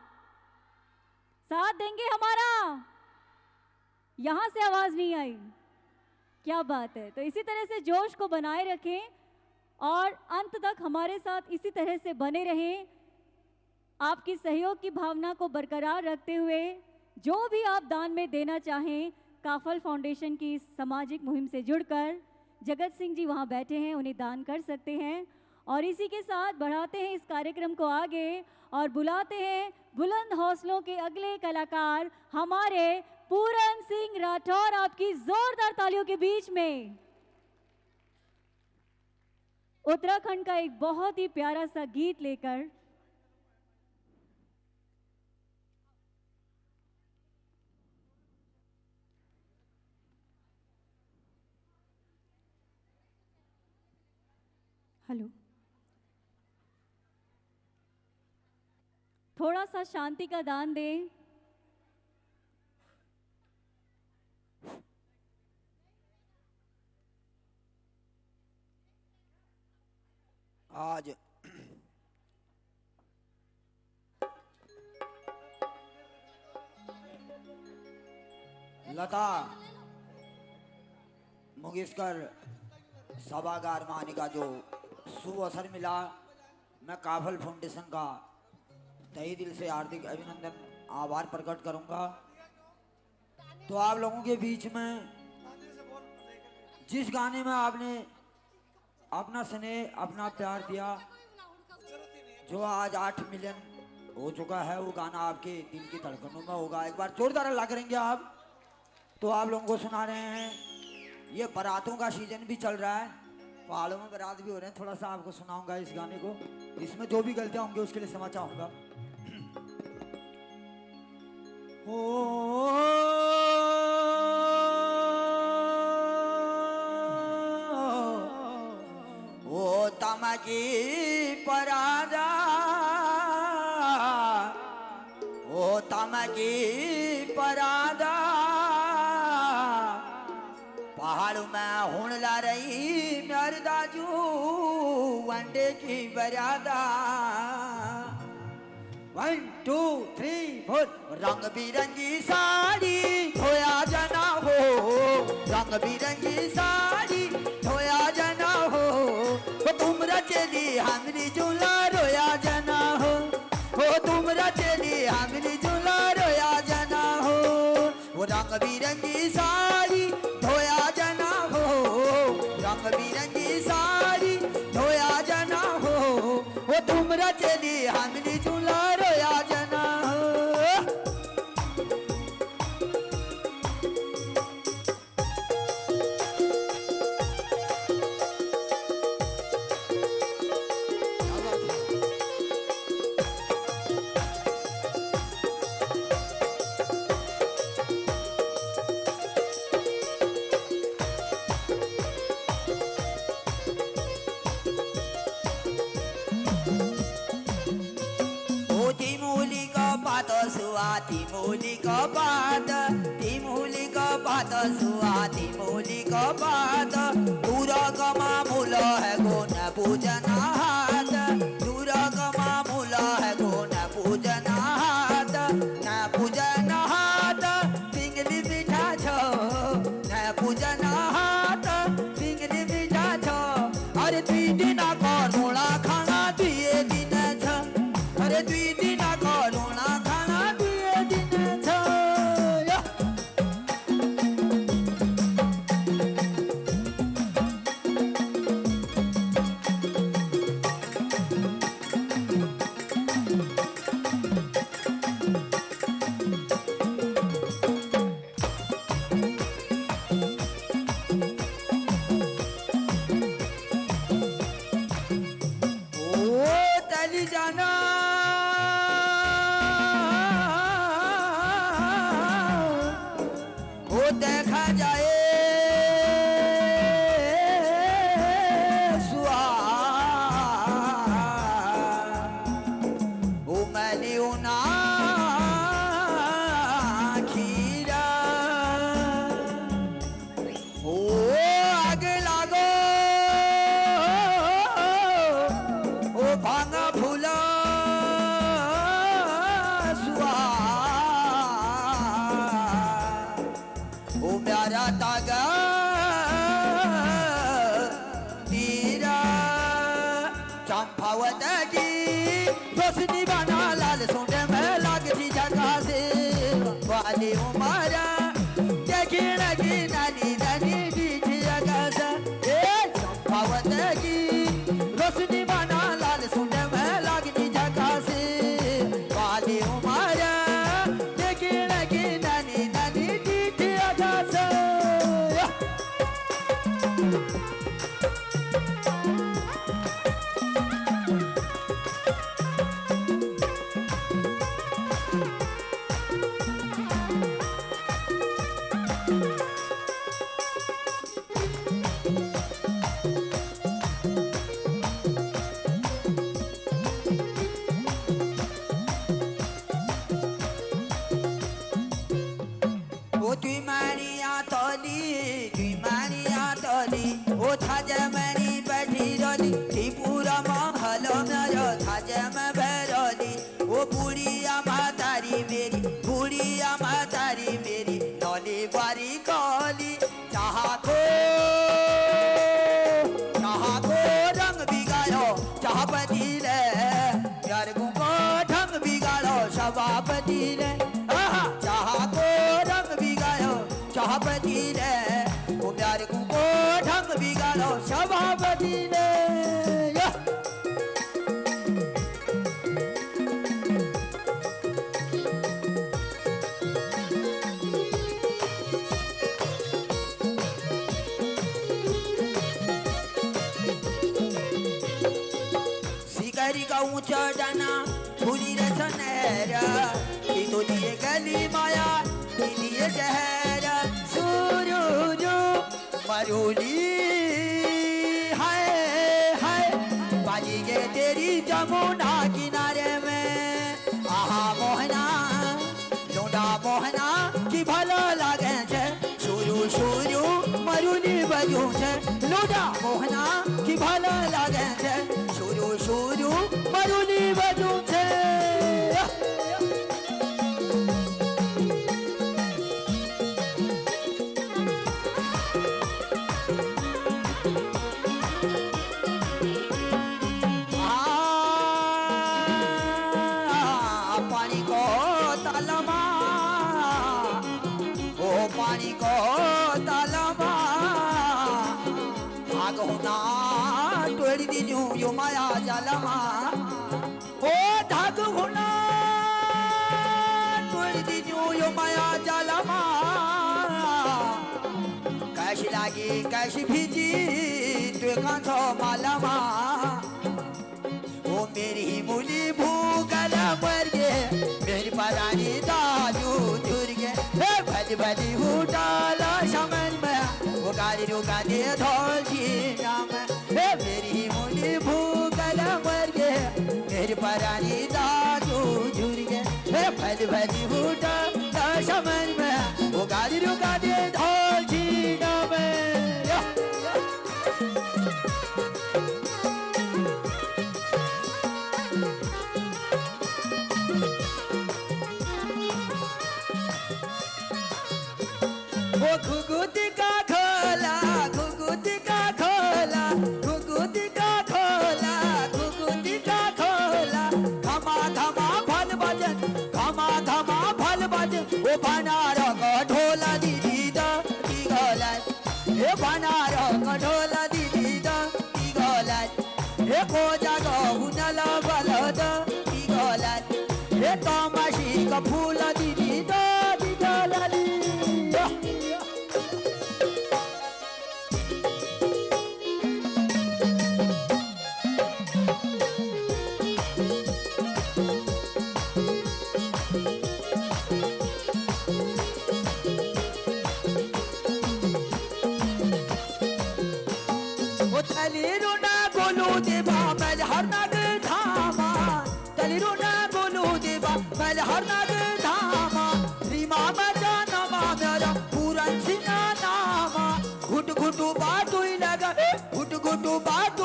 साथ देंगे हमारा? यहां से आवाज नहीं आई, क्या बात है। तो इसी तरह से जोश को बनाए रखें और अंत तक हमारे साथ इसी तरह से बने रहें। आपकी सहयोग की भावना को बरकरार रखते हुए जो भी आप दान में देना चाहें, काफल फाउंडेशन की इस सामाजिक मुहिम से जुड़कर जगत सिंह जी वहाँ बैठे हैं, उन्हें दान कर सकते हैं। और इसी के साथ बढ़ाते हैं इस कार्यक्रम को आगे और बुलाते हैं बुलंद हौसलों के अगले कलाकार हमारे पूरन सिंह राठौर, आपकी जोरदार तालियों के बीच में उत्तराखंड का एक बहुत ही प्यारा सा गीत लेकर। हेलो, थोड़ा सा शांति का दान दें। आज लता मंगेशकर सभागार में आने का जो शुभ अवसर मिला, मैं काफल फाउंडेशन का तहे दिल से हार्दिक अभिनंदन आभार प्रकट करूंगा। तो आप लोगों के बीच में जिस गाने में आपने अपना स्नेह अपना प्यार दिया, जो आज 8 मिलियन हो चुका है, वो गाना आपके दिल की धड़कनों में होगा। एक बार जोरदार अल्लाह करेंगे आप। तो आप लोगों को सुना रहे हैं, ये बारातों का सीजन भी चल रहा है, पहाड़ों में बारात भी हो रहे हैं। थोड़ा सा आपको सुनाऊंगा इस गाने को, इसमें जो भी गलतियां होंगी उसके लिए क्षमा चाहूंगा। ओ तमकी परादा, ओ तमकी परादा, पहाड़ में हुण ला रही नरदाजू वंडे की बरादा। 1 2 3 4 रंग बिरंगी साड़ी धोया जना हो, रंग बिरंगी साड़ी धोया जना हो, तुमरा चली हमरी झूला रोया जना हो, तुमरा चली हमरी झूला रोया जना हो। वो रंग बिरंगी साड़ी धोया जना हो, रंग बिरंगी साड़ी धोया जना हो, वो तुमरा चली हमरी झूला रोया जना हो। तिमोली का बात, तिमोली का बात सुआ, तिमोली का बात, पूरा कमा मुला है गो न पूजना हाथ, पूरा कमा मुला है गो न पूजना हाथ, न पूजना हाथ पिंगली बिठा छो, न पूजना हाथ पिंगली बिठा छो। अरे 2 दिन का रोला खाना 2 दिन छ, अरे 2 दिन का रोला खाना 2 दिन छ। जाना वो देखा जाए सुआ, वो मैंने उना खीरा, ओ आगे लागो ओ भांगा फूला सुआ, ओ प्यारा तागा तीरा, चंपावत की रोशनी बना ला तुई मानिया तोली ओ थाज मनी बैठी रोली त्रिपुरा महल मेरो थाज में बैरोली ओ बुढ़िया मातारी मेरी नौली बारी कौली चाहा को रंग बिगाड़ो चाहपति ले यार को ढंग बिगाड़ो सभापति ले चाहा को रंग बिगाड़ो चाहपति ले ओ प्यार को ढंग बिगाड़ो सभापति ले का ऊंचा डाना पूरी रचनेरा कि तो दिए गली माया कि दिए जहर सुरूरू मरूली हाय हाय बाजी गे तेरी जमुना किनारे में आहा मोहना लौंडा मोहना कि भला लागे छे शुरू शुरू मरूली बजू छे लौंडा मोहना कि भला लागे छे शुरू शुरू मरूली बजू छे पानी को तालमा ओ पानी को तालमा भाग होना तोड़ी दी यो माया जालमा ओ धाग होना तोड़ी दी यो माया जालमा कैसी लागी कैसी भीजी तू कांचो मालमा ओ मेरी मुली भूगल मर गे मेरी परानी दालू झुर गे भज भजी उठाला समन में वो गाड़ी रुका दे धौल छीना में मेरी मुली भूगल मर गे मेरी परानी दालू झुर गे भज भजी उठाला समन में वो गाड़ी रुका दे धौल छीना में घुघुती का खोला घुघुती का खोला घुघुती का खोला घुघुती का खोला घमा घमा भल बजन घमा घमा भल बजन ओ बनारो को ढोला दीदी दा दी गोला ए बनारो को ढोला दीदी दा दी गोला ए को जागो हुनला बलो दा दी गोला ए तमाशी का फूला दीदी दा दी गोला दी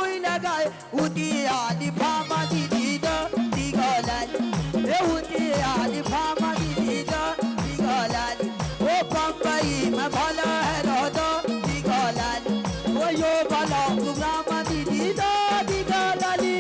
उती आदि फामा दीदी दा दी गोलाल ए उती आदि फामा दीदी दा दी गोलाल ओ बम्बई में भला है रोदा दी गोलाल ओ यो भला गुलाम दीदी दा दी गोलाली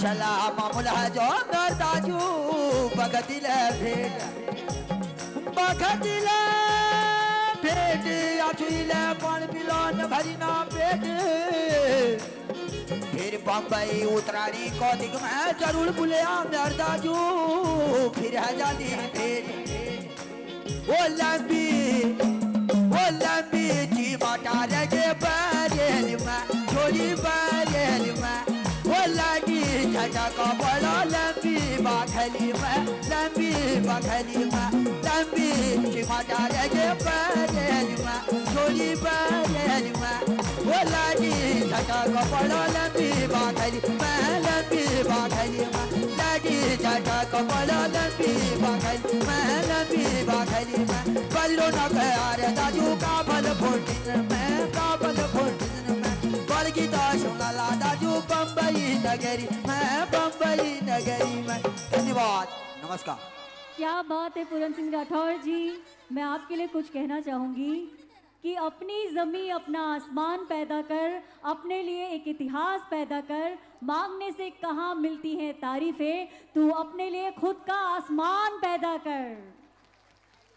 शाला मामूला जो नरताजू बगदिले भेट आठुइले पण पिलोन भरी ना पेट फिर बम्बई उतरानी कौतिक में जरूर बुलिया मेरे दाजू फिर है जाती है भेंट वो लंबी जी माटा लगे बरेल में छोड़ी बरेल में वो लगी झटक बड़ा लंबी बाखली में लंबी चिमाटा लगे बरेल में छोड़ी बरेल में वो लगी झटक बड़ा लंबी बाखली में लगी झटक बड़ा लंबी बाखली में बल्लो न प्यार दाजू काबल फोर्टिन में बलगीता सोनाला दाजू बम्बई नगरी में धन्यवाद नमस्कार। क्या बात है पूरन सिंह राठौर जी। मैं आपके लिए कुछ कहना चाहूँगी कि अपनी ज़मीं अपना आसमान पैदा कर, अपने लिए एक इतिहास पैदा कर, मांगने से कहाँ मिलती हैं तारीफ़ें, तू अपने लिए खुद का आसमान पैदा कर।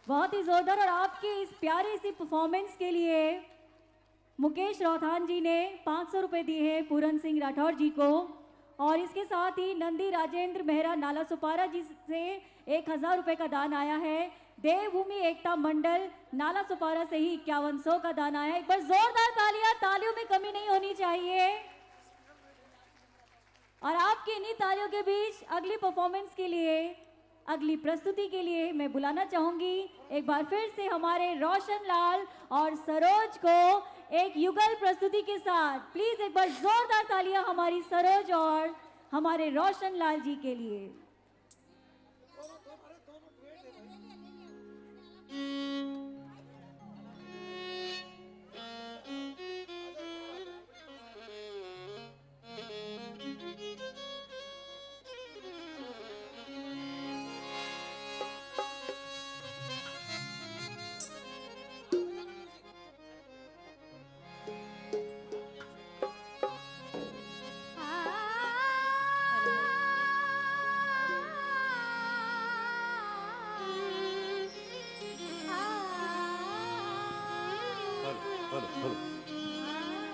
बहुत ही ज़ोरदार। और आपकी इस प्यारी सी परफॉर्मेंस के लिए मुकेश रौथान जी ने 500 रुपये दिए हैं पूरन सिंह राठौर जी को, और इसके साथ ही नंदी राजेंद्र मेहरा नाला सुपारा जी से 1000 रुपये का दान आया है। देवभूमि एकता मंडल नाला सुपारा से ही 5100 का दान आया है। एक बार जोरदार तालियों में कमी नहीं होनी चाहिए। और आपकी इन्हीं तालियों के बीच अगली परफॉर्मेंस के लिए, अगली प्रस्तुति के लिए मैं बुलाना चाहूंगी एक बार फिर से हमारे रोशन लाल और सरोज को एक युगल प्रस्तुति के साथ। प्लीज एक बार जोरदार तालियां हमारी सरोज और हमारे रोशन लाल जी के लिए।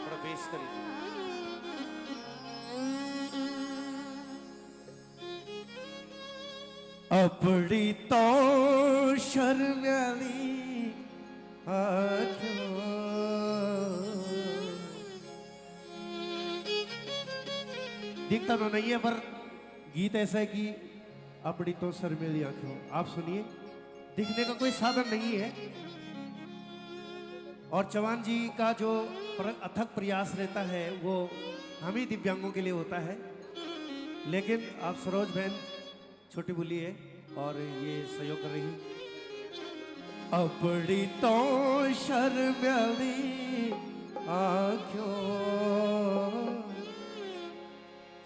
थोड़ा बेस करिए। अपनी तो शर्माली आँखों दिखता तो नहीं है, पर गीत ऐसा है कि अपनी तो शर्मेली आँखों। आप सुनिए, दिखने का कोई साधन नहीं है। और चौहान जी का जो अथक प्रयास रहता है वो हम ही दिव्यांगों के लिए होता है। लेकिन आप सरोज बहन छोटी बोली है और ये सहयोग कर रही। अपनी तो शर्माली आँखों।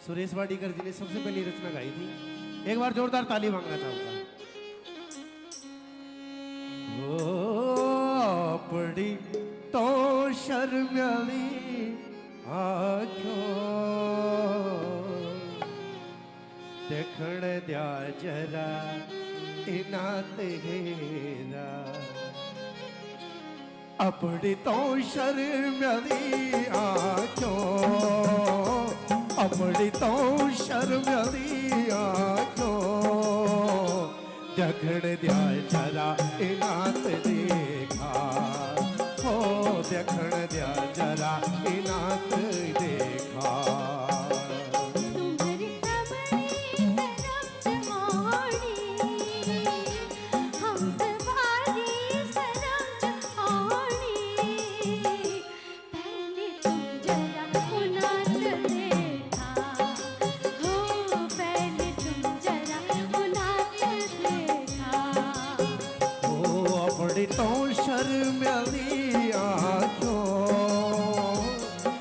सुरेश वाडीकर जी ने सबसे पहली रचना गाई थी। एक बार जोरदार ताली मांगना चाहूंगा। अपनी तो शर्माली आँखों देखण द्या जरा इनात हेरा। अपनी तो शर्माली आँखों, अपनी तो शर्माली आँखों देखण द्या जरा इनात देखा हो, देखण द्या जरा इनात देखा।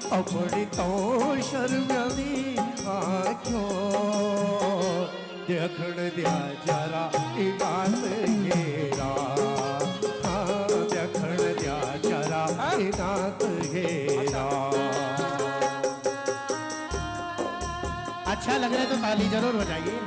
अपनी तो शर्माली आँखों देखण द्या जरा इनात घेरा। हाँ, देखण द्या जरा इनात घेरा। अच्छा लग रहा है तो ताली जरूर बजाइए।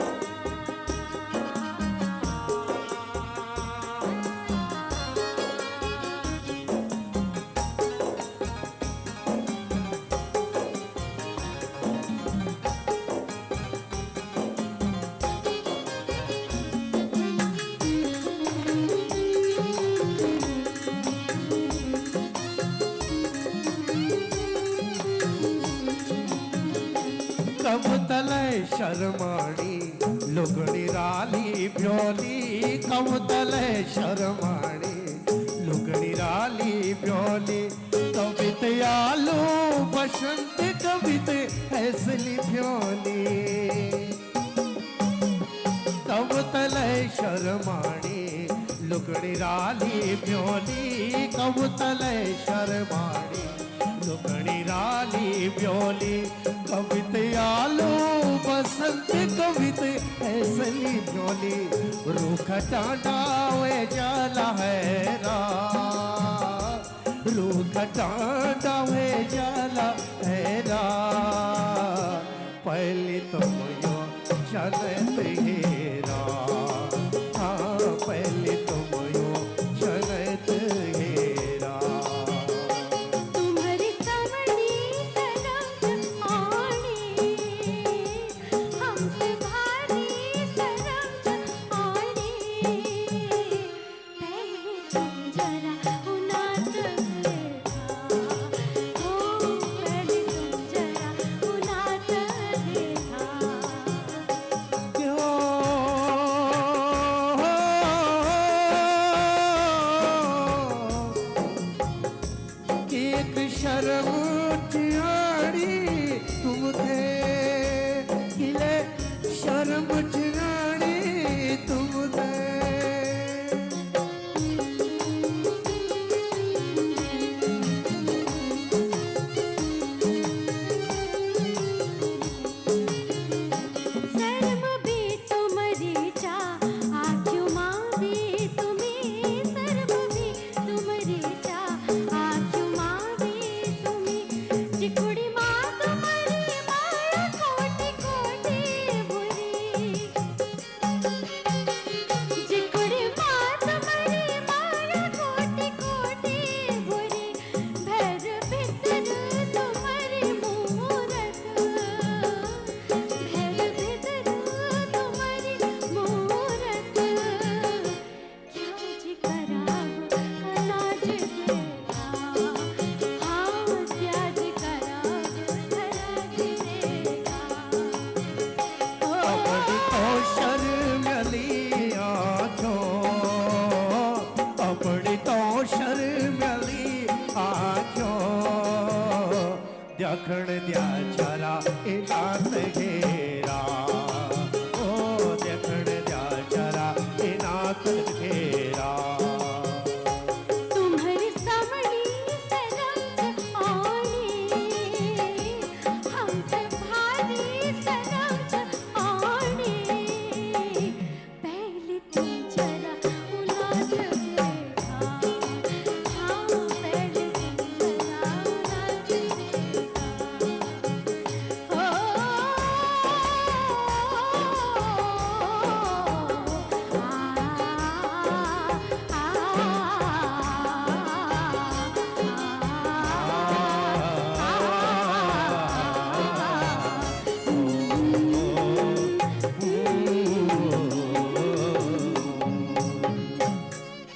तब तले शर्माणी लुगड़ी राली ब्योली, कब तले शर्माणी लुगड़ी राली ब्योली, कवित आलू बसंत कवित ऐसली ब्योली, तब तले शर्माणी लुगड़ी राली ब्योली, कब तले शर्माणी लुगड़ी राली ब्योली, कवित आलू बसंत कवित ऐसली ब्योली, रूख टांडा वे जाला है रा, रूख टांडा वे जाला है रा, पहले तुम यो चलत हेरा, हाँ पहले तुम यो चलत हेरा। तुम्हारी सावनी सरम आनी, हम पे भारी सरम आनी, पहले तुम जरा उनात देखा, ओ पहले तुम जरा उनात देखा। एक शर्म चिराड़ी तुम थे, किले शर्म चिराड़ी तुम थे, शर्म भी तुम्हारी चा आँखों माँ भी तुम्हें, शर्म भी तुम्हारी चा आँखों माँ भी तुम्हें, चिकुड़ी माँ तुम्हारी माया कोटि कोटि बुरी, चिकुड़ी माँ तुम्हारी माया कोटि कोटि बुरी, भैर भीतर तुम्हारी मूरत, भैर भीतर तुम्हारी मूरत, क्या जी कराव कनाज देगा, हाँ क्या जी कराव कनाज देगा। अपनी तो शर्मली आँखों, अपनी तो शर्मली आँखों, देखण द्या जरा इनात घेरा, ओ देखण द्या जरा इनात घेरा। तुम्हारी सावनी सरम आनी, हम पे भारी सरम आनी, पहले तुम जरा उनात देखा, हाँ पहले तुम जरा उनात देखा।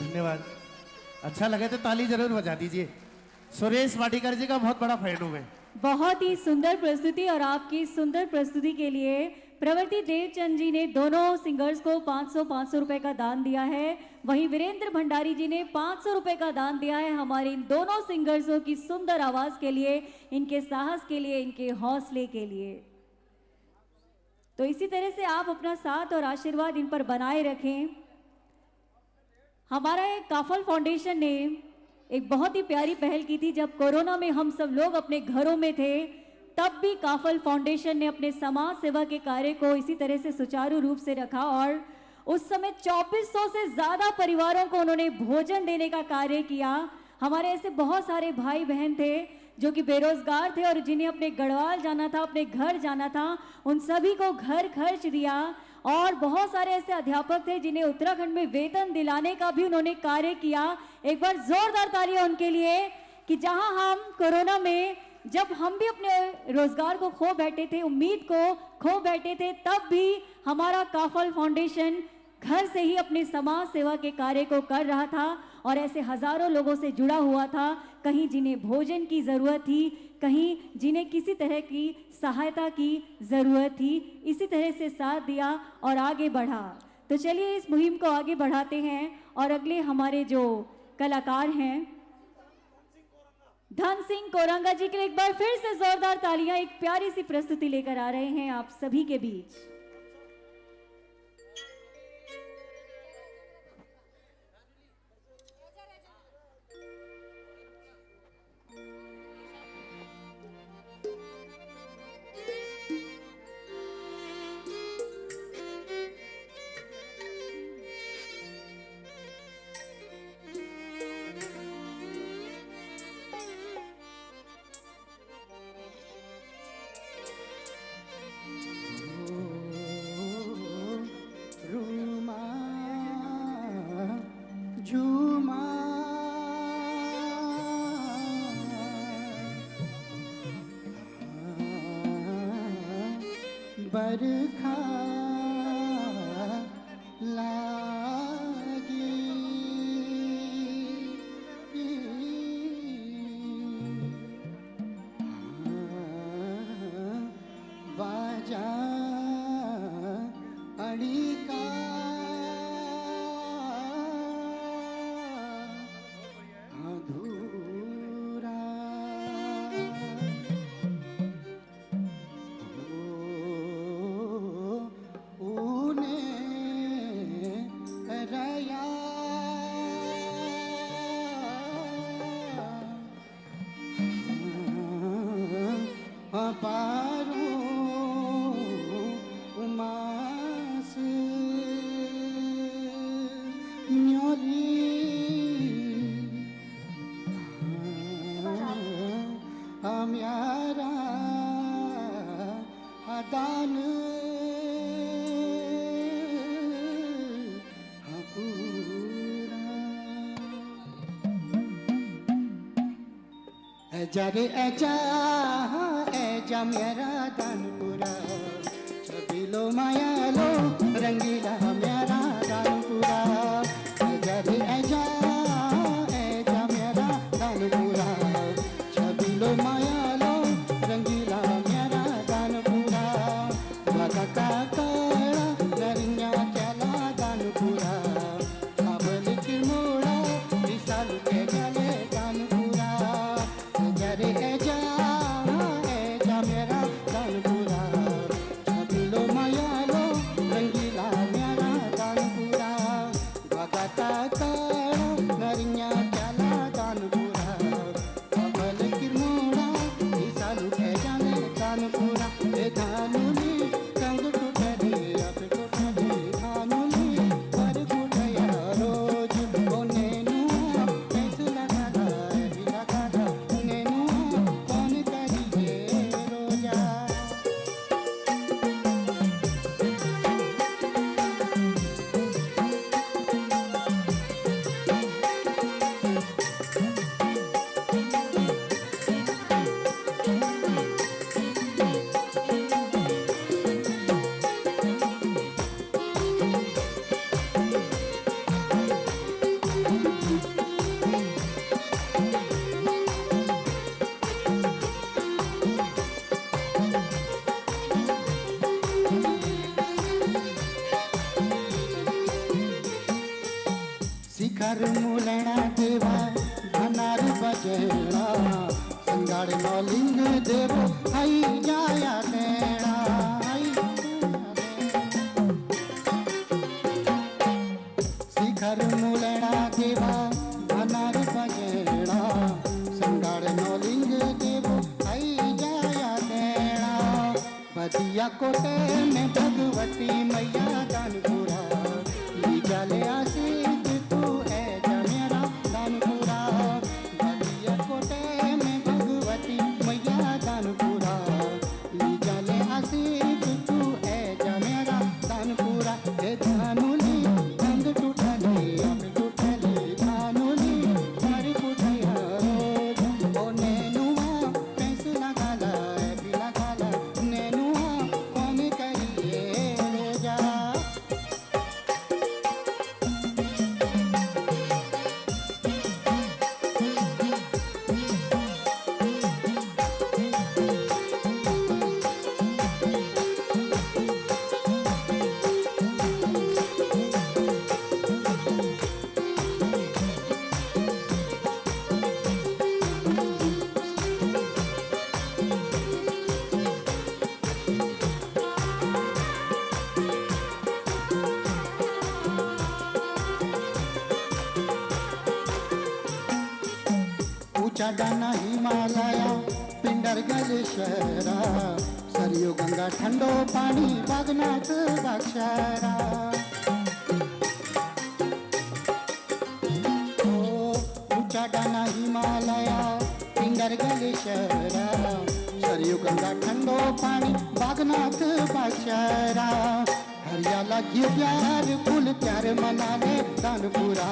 धन्यवाद। अच्छा लगे तो ताली जरूर बजा दीजिए। सुरेश वाडीकर जी का बहुत बड़ा फैन हूं मैं। बहुत ही सुंदर प्रस्तुति और आपकी सुंदर प्रस्तुति के लिए प्रवृत्ति देवचंद जी ने दोनों सिंगर्स को 500 रुपए का दान दिया है। वहीं वीरेंद्र भंडारी जी ने 500 रुपए का दान दिया है हमारे इन दोनों सिंगर्सों की सुंदर आवाज के लिए, इनके साहस के लिए, इनके हौसले के लिए। तो इसी तरह से आप अपना साथ और आशीर्वाद इन पर बनाए रखें। हमारा एक काफल फाउंडेशन ने एक बहुत ही प्यारी पहल की थी। जब कोरोना में हम सब लोग अपने घरों में थे, तब भी काफल फाउंडेशन ने अपने समाज सेवा के कार्य को इसी तरह से सुचारू रूप से रखा और उस समय 2400 से ज़्यादा परिवारों को उन्होंने भोजन देने का कार्य किया। हमारे ऐसे बहुत सारे भाई बहन थे जो कि बेरोजगार थे और जिन्हें अपने गढ़वाल जाना था, अपने घर जाना था, उन सभी को घर खर्च दिया। और बहुत सारे ऐसे अध्यापक थे जिन्हें उत्तराखंड में वेतन दिलाने का भी उन्होंने कार्य किया। एक बार जोरदार तालियां उनके लिए कि जहां हम कोरोना में, जब हम भी अपने रोजगार को खो बैठे थे, उम्मीद को खो बैठे थे, तब भी हमारा काफल फाउंडेशन घर से ही अपने समाज सेवा के कार्य को कर रहा था और ऐसे हजारों लोगों से जुड़ा हुआ था, कहीं जिन्हें भोजन की ज़रूरत थी, कहीं जिन्हें किसी तरह की सहायता की ज़रूरत थी। इसी तरह से साथ दिया और आगे बढ़ा। तो चलिए इस मुहिम को आगे बढ़ाते हैं और अगले हमारे जो कलाकार हैं धन सिंह कोरंगा जी के लिए एक बार फिर से जोरदार तालियां, एक प्यारी सी प्रस्तुति लेकर आ रहे हैं आप सभी के बीच। बरखा लागी बाजा अड़िका अधूरा पारो उमास न्योली हम्यारा दान जरे एजा मेरा दान पूरा छवि लो माया लो रंगीला मेरा दान पूरा जरे एजा मेरा दान पूरा छवि लो माया लो रंगीला मेरा दान पूरा वाका काका नरिया चला दान पूरा अबल की मोड़ा विशाल के गले दान पूरा जरे एजा मेरा दान पूरा छवि लो माया लो रंगीला मेरा दान पूरा भगता कड़ा नरिया चला दान पूरा अबल किरमोड़ा ईसालू के जाने दान पूरा ए धानुली संग टूटली अब टूटली धानुली पर टूटया रोज ओने नुआ कैसे लगा भी लगा ने नुआ कौन करिए रोजा शिखर मूलना देवा धनार बजेड़ा संगाड़ नौलिंग देवो आई जाया तेरा शिखर मूलना देवा धनार बजेड़ा संगाड़ नौलिंग देवो आई जाया तेरा बदिया कोटे में भगवती मैया दान पूरा ली जाले आशीष तू है मेरा दान पूरा बदिया कोटे में भगवती मैया दान पूरा ली जाले आशीष तू है मेरा दान पूरा हे धानुली रंग टूटली अब टूटली धानुली मारी पुठिया रोज ओ नेनुआ पैसे लगाला भी लगाला नेनुआ कौन करिए रोजा डाना हिमालया पिंडर गलेश्वरा सरयू गंगा ठंडो पानी बागनाथ बागशारा ऊंचा डाना हिमालया पिंडर गलेश्वरा सरयू गंगा ठंडो पानी बागनाथ बागशारा हरियाला की प्यार फूल प्यार मनाने दानपुरा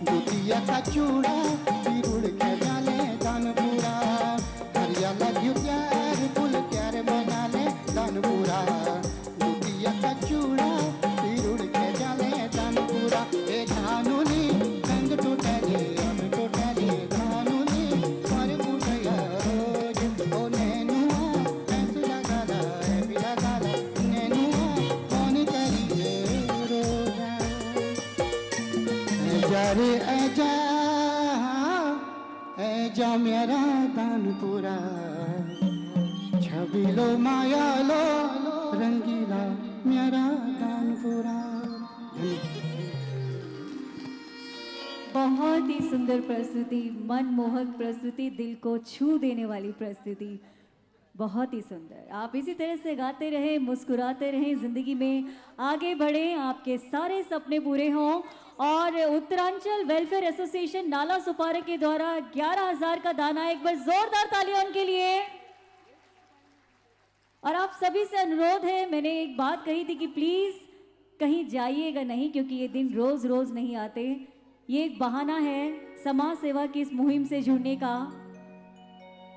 दुतिया का चूड़ा पिरुड़ के डाले दानपुरा हरियाला की प्यार फूल प्यार मनाने दानपुरा दुतिया का चूड़ा पिरुड़ के डाले दानपुरा ए धानुनी रंग टूटले हम टूटले धानुनी मर मुठया रोज ओ नैनुआ ऐसा गाला है बिला गाला नैनुआ कौन करिए रोजा रे ऐजा मेरा दानपुरा छबिलो माया लो रंगीला मेरा दानपुरा। बहुत ही सुंदर प्रस्तुति, मनमोहक प्रस्तुति, दिल को छू देने वाली प्रस्तुति, बहुत ही सुंदर। आप इसी तरह से गाते रहें, मुस्कुराते रहें, जिंदगी में आगे बढ़ें, आपके सारे सपने पूरे हों। और उत्तरांचल वेलफेयर एसोसिएशन नाला सुपारा के द्वारा 11,000 का दान आया, एक बार जोरदार तालियां उनके लिए। और आप सभी से अनुरोध है, मैंने एक बात कही थी कि प्लीज कहीं जाइएगा नहीं, क्योंकि ये दिन रोज रोज नहीं आते। ये एक बहाना है समाज सेवा की इस मुहिम से जुड़ने का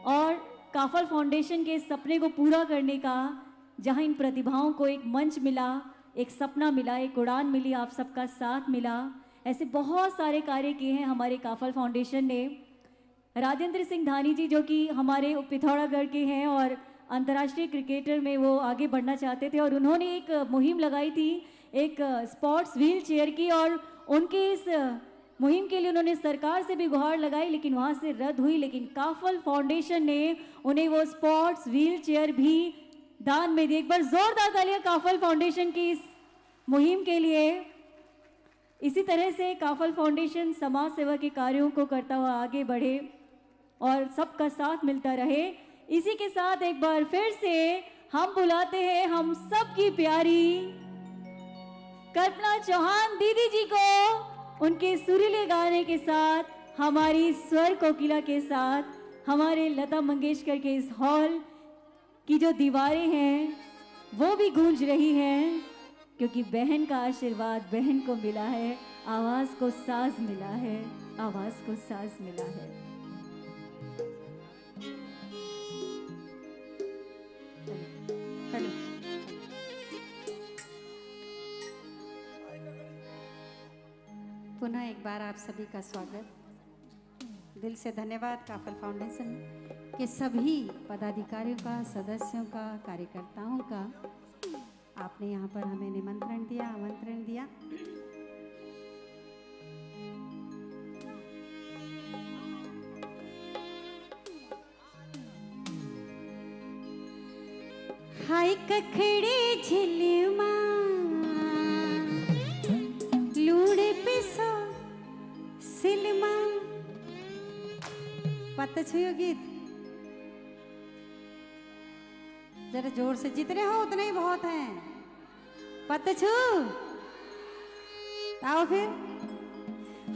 और काफल फाउंडेशन के सपने को पूरा करने का, जहां इन प्रतिभाओं को एक मंच मिला, एक सपना मिला, एक उड़ान मिली, आप सबका साथ मिला। ऐसे बहुत सारे कार्य किए हैं हमारे काफल फाउंडेशन ने। राजेंद्र सिंह धानी जी जो कि हमारे पिथौरागढ़ के हैं और अंतर्राष्ट्रीय क्रिकेटर में वो आगे बढ़ना चाहते थे, और उन्होंने एक मुहिम लगाई थी एक स्पोर्ट्स व्हील चेयर की, और उनके इस मुहिम के लिए उन्होंने सरकार से भी गुहार लगाई, लेकिन वहाँ से रद्द हुई। लेकिन काफल फाउंडेशन ने उन्हें वो स्पोर्ट्स व्हील चेयर भी दान में दी। एक बार जोरदार तालियां काफल फाउंडेशन की इस मुहिम के लिए। इसी तरह से काफल फाउंडेशन समाज सेवा के कार्यों को करता हुआ आगे बढ़े और सबका साथ मिलता रहे। इसी के साथ एक बार फिर से हम बुलाते हैं हम सबकी प्यारी कल्पना चौहान दीदी जी को, उनके सुरीले गाने के साथ, हमारी स्वर कोकिला के साथ, हमारे लता मंगेशकर के इस हॉल की जो दीवारें हैं वो भी गूंज रही हैं, क्योंकि बहन का आशीर्वाद बहन को मिला है, आवाज को साज मिला है, आवाज को साज मिला है। हेलो, पुनः एक बार आप सभी का स्वागत। दिल से धन्यवाद काफल फाउंडेशन के सभी पदाधिकारियों का, सदस्यों का, कार्यकर्ताओं का। आपने यहाँ पर हमें निमंत्रण दिया, आमंत्रण दिया। हाय कखड़े झिलमा लूड़े पिसा सिलमा। पता छुयो गीत जरा जोर से, जितने हो उतने ही बहुत हैं। पता छू आओ फिर।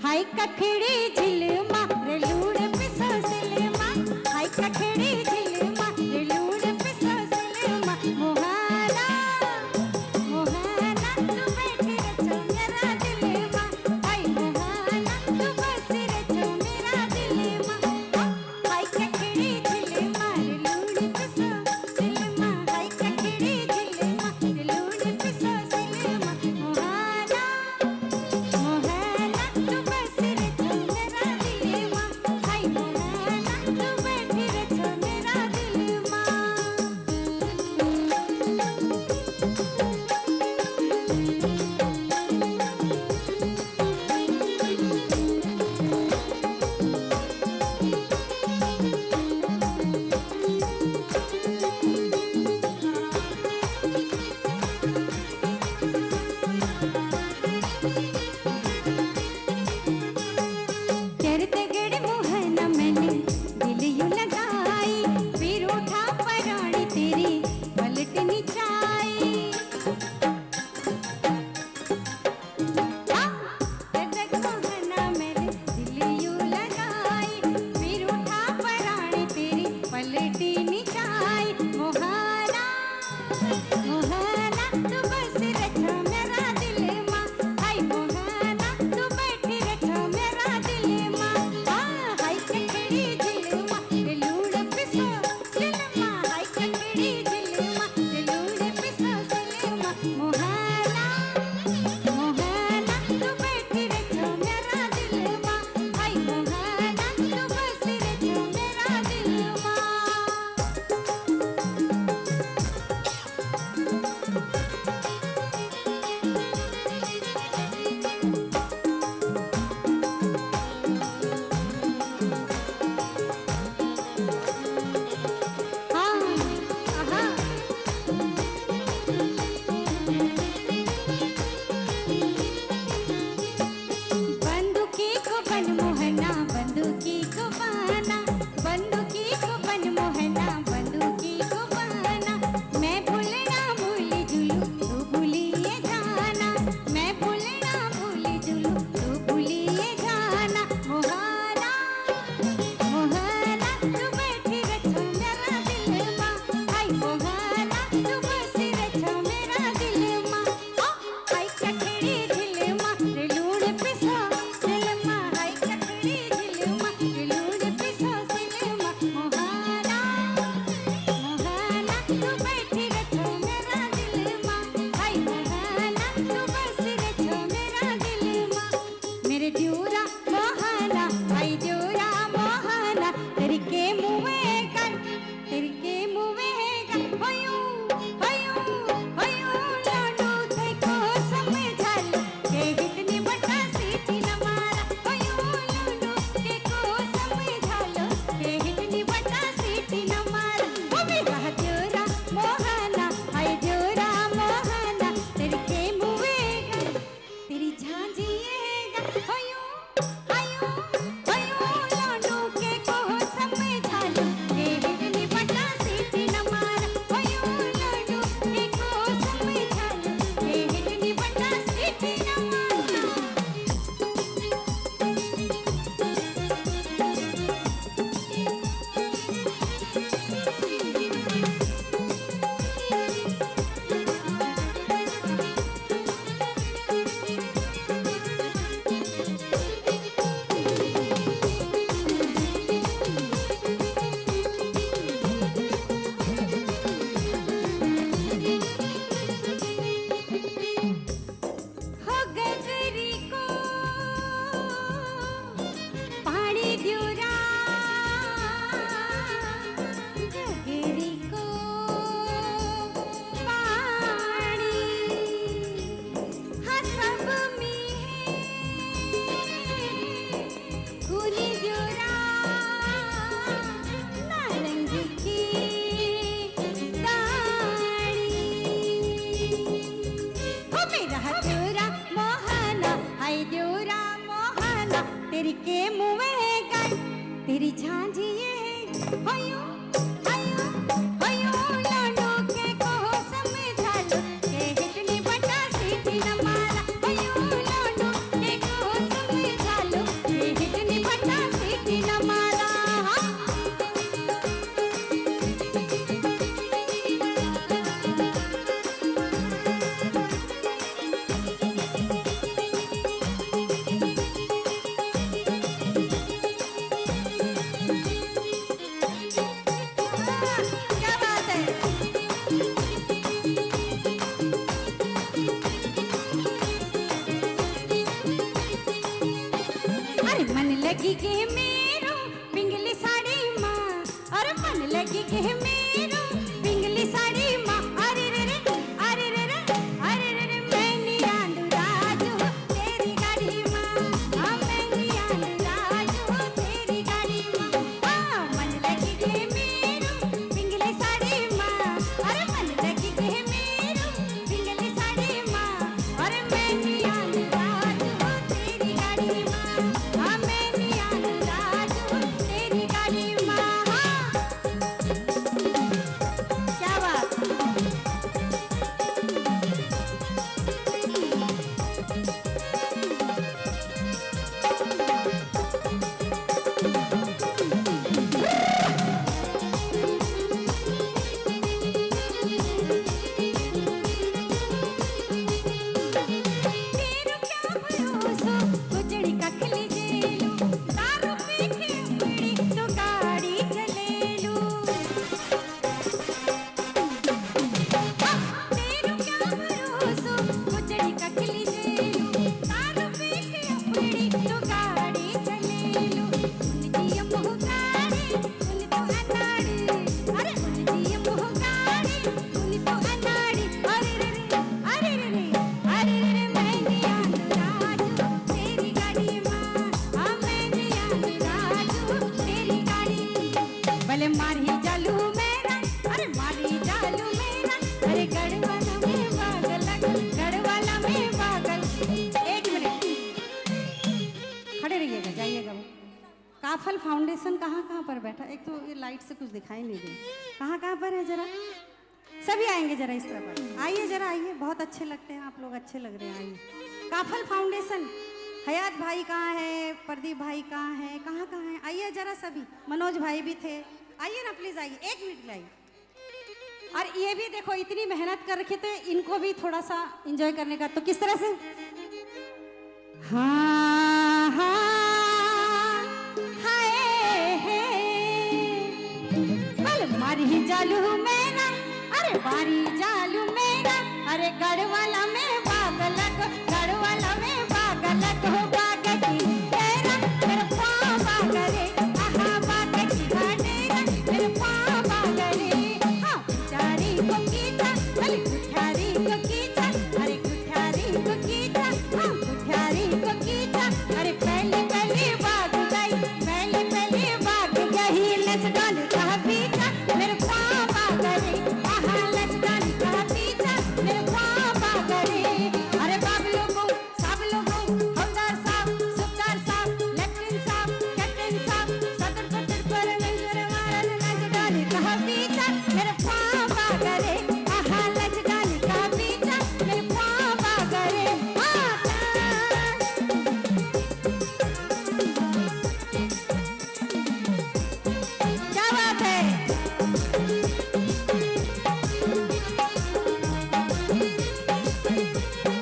हाय कखड़े झिलमा रे लूड़े पिसा सिलमा। हाय कखड़े झिलमा रे लूड़े पिसा सिलमा। मोहाना मोहाना तू बैठी रचो मेरा दिलमा। हाय मोहाना तू बसी रचो मेरा दिलमा। हाय कखड़े झिलमा रे लूड़े पिसा सिलमा। हाय कखड़े झिलमा रे लूड़े पिसा सिलमा। मोहाना मोहाना तू बसी रचो मेरा दिलमा। हाय मोहाना तू बैठी रचो मेरा तेरी के मुँह में गन तेरी झांझी ये होयो होयो होयो लाडो के को समझा लो के हिटनी बटा सीटी न मारा होयो लाडो के को समझा लो के हिटनी बटा सीटी न मारा क्या बात है अरे मन लगी के मेरो पिंगली साड़ी माँ अरे मन लगी के मेरो पिंगली साड़ी माँ अरे रे रे अरे रे रे अरे रे रे मैंने आंदू राजू तेरी गाड़ी माँ हाँ मैंने आंदू राजू तेरी गाड़ी माँ हाँ मन लगी के मेरो पिंगली साड़ी माँ अरे मन लगी के मेरो पिंगली साड़ी माँ अरे मैंने आंदू राजू तेरी गाड़ी माँ हाँ मैंने आंदू राजू तेरी गाड़ी माँ हाँ क्या बात तेरू क्या भरोसा उजड़ी कखली जेलू दारू पी के उड़ी तो गाड़ी चलेलू तेरू क्या भरोसा उजड़ी कखली जेलू दारू पी के उड़ी तो गाड़ी चलेलू उनकी मुहगाड़ी उन तो अनाड़ी अरे उनकी मुहगाड़ी उन तो अनाड़ी अरे रे रे अरे रे रे अरे रे रे मैंने आंदू राजू तेरी गाड़ी माँ हाँ मैंने आंदू राजू तेरी गाड़ी भले मारी जालू मेरा अरे मारी जालू मेरा अरे गढ़वाला में पागल गढ़वाला में पागल एक मिनट खड़े रहिएगा जाइएगा वो काफल फाउंडेशन कहाँ पर बैठा एक तो ये लाइट से कुछ दिखाई नहीं दे कहाँ पर है जरा सभी आएंगे जरा इस तरह पर आइए जरा आइए बहुत अच्छे लगते हैं आप लोग अच्छे लग रहे हैं आइए काफल फाउंडेशन हयात भाई कहाँ है प्रदीप भाई कहाँ है कहाँ है आइए जरा सभी मनोज भाई भी थे आइए ना प्लीज आइए एक मिनट लाइए और ये भी देखो इतनी मेहनत कर रखे थे इनको भी थोड़ा सा एंजॉय करने का तो किस तरह से हाँ हाँ हाय है बल मारी जालू मेरा अरे मारी जालू मेरा अरे गढ़वाला में पागल गढ़वाला में पागल हो बागती तेरा मेरा पाँव बागरे आहा बागती घाटेरा मेरा पाँव बागरे हाँ कुठारी को कीचा अरे कुठारी को कीचा अरे कुठारी को कीचा हाँ कुठारी को कीचा अरे पहले पहले बाग गई लच डाल कहा पीछा मेरे पाँव बागरे आहा लच डाल कहा पीछा मेरे पाँव बागरे अरे बाब लोगों सब लोगों हवलदार साहब सुबेदार साहब लेफ्टिनेंट साहब कैप्टन साहब सदर पदर पर नंगर मारन लच डाल कहा पीछा मेरे पाँव बागरे आहा लच डाल कहा पीछा मेरे पाँव बागरे क्या बात है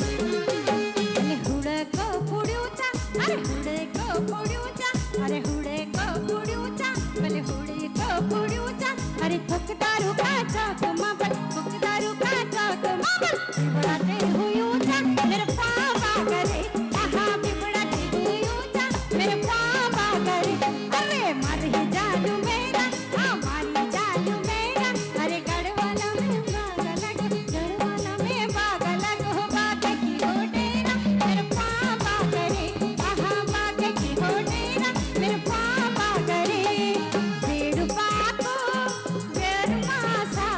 अरे हुड़े को पुड़ूचा अरे हुड़े को पुड़ूचा अरे हुड़े को पुड़ूचा भले हुड़े को पुड़ूचा अरे थकदारू का चौक माबल थकदारू का चौक माबल बिबड़ाते हुई ऊंचा मेरे पाँव बागरे आहा बिबड़ाते हुई ऊंचा मेरे पाँव बागरे अरे मारी जालू मेरा हाँ मारी जालू मेरा अरे गढ़वाला में पागल गढ़वाला में पागल हो बाग की हो डेरा मेरे पाँव बागरे आहा बाग की हो डेरा मेरे पाँव बागरे बेड़ू पाको बेड़ मासा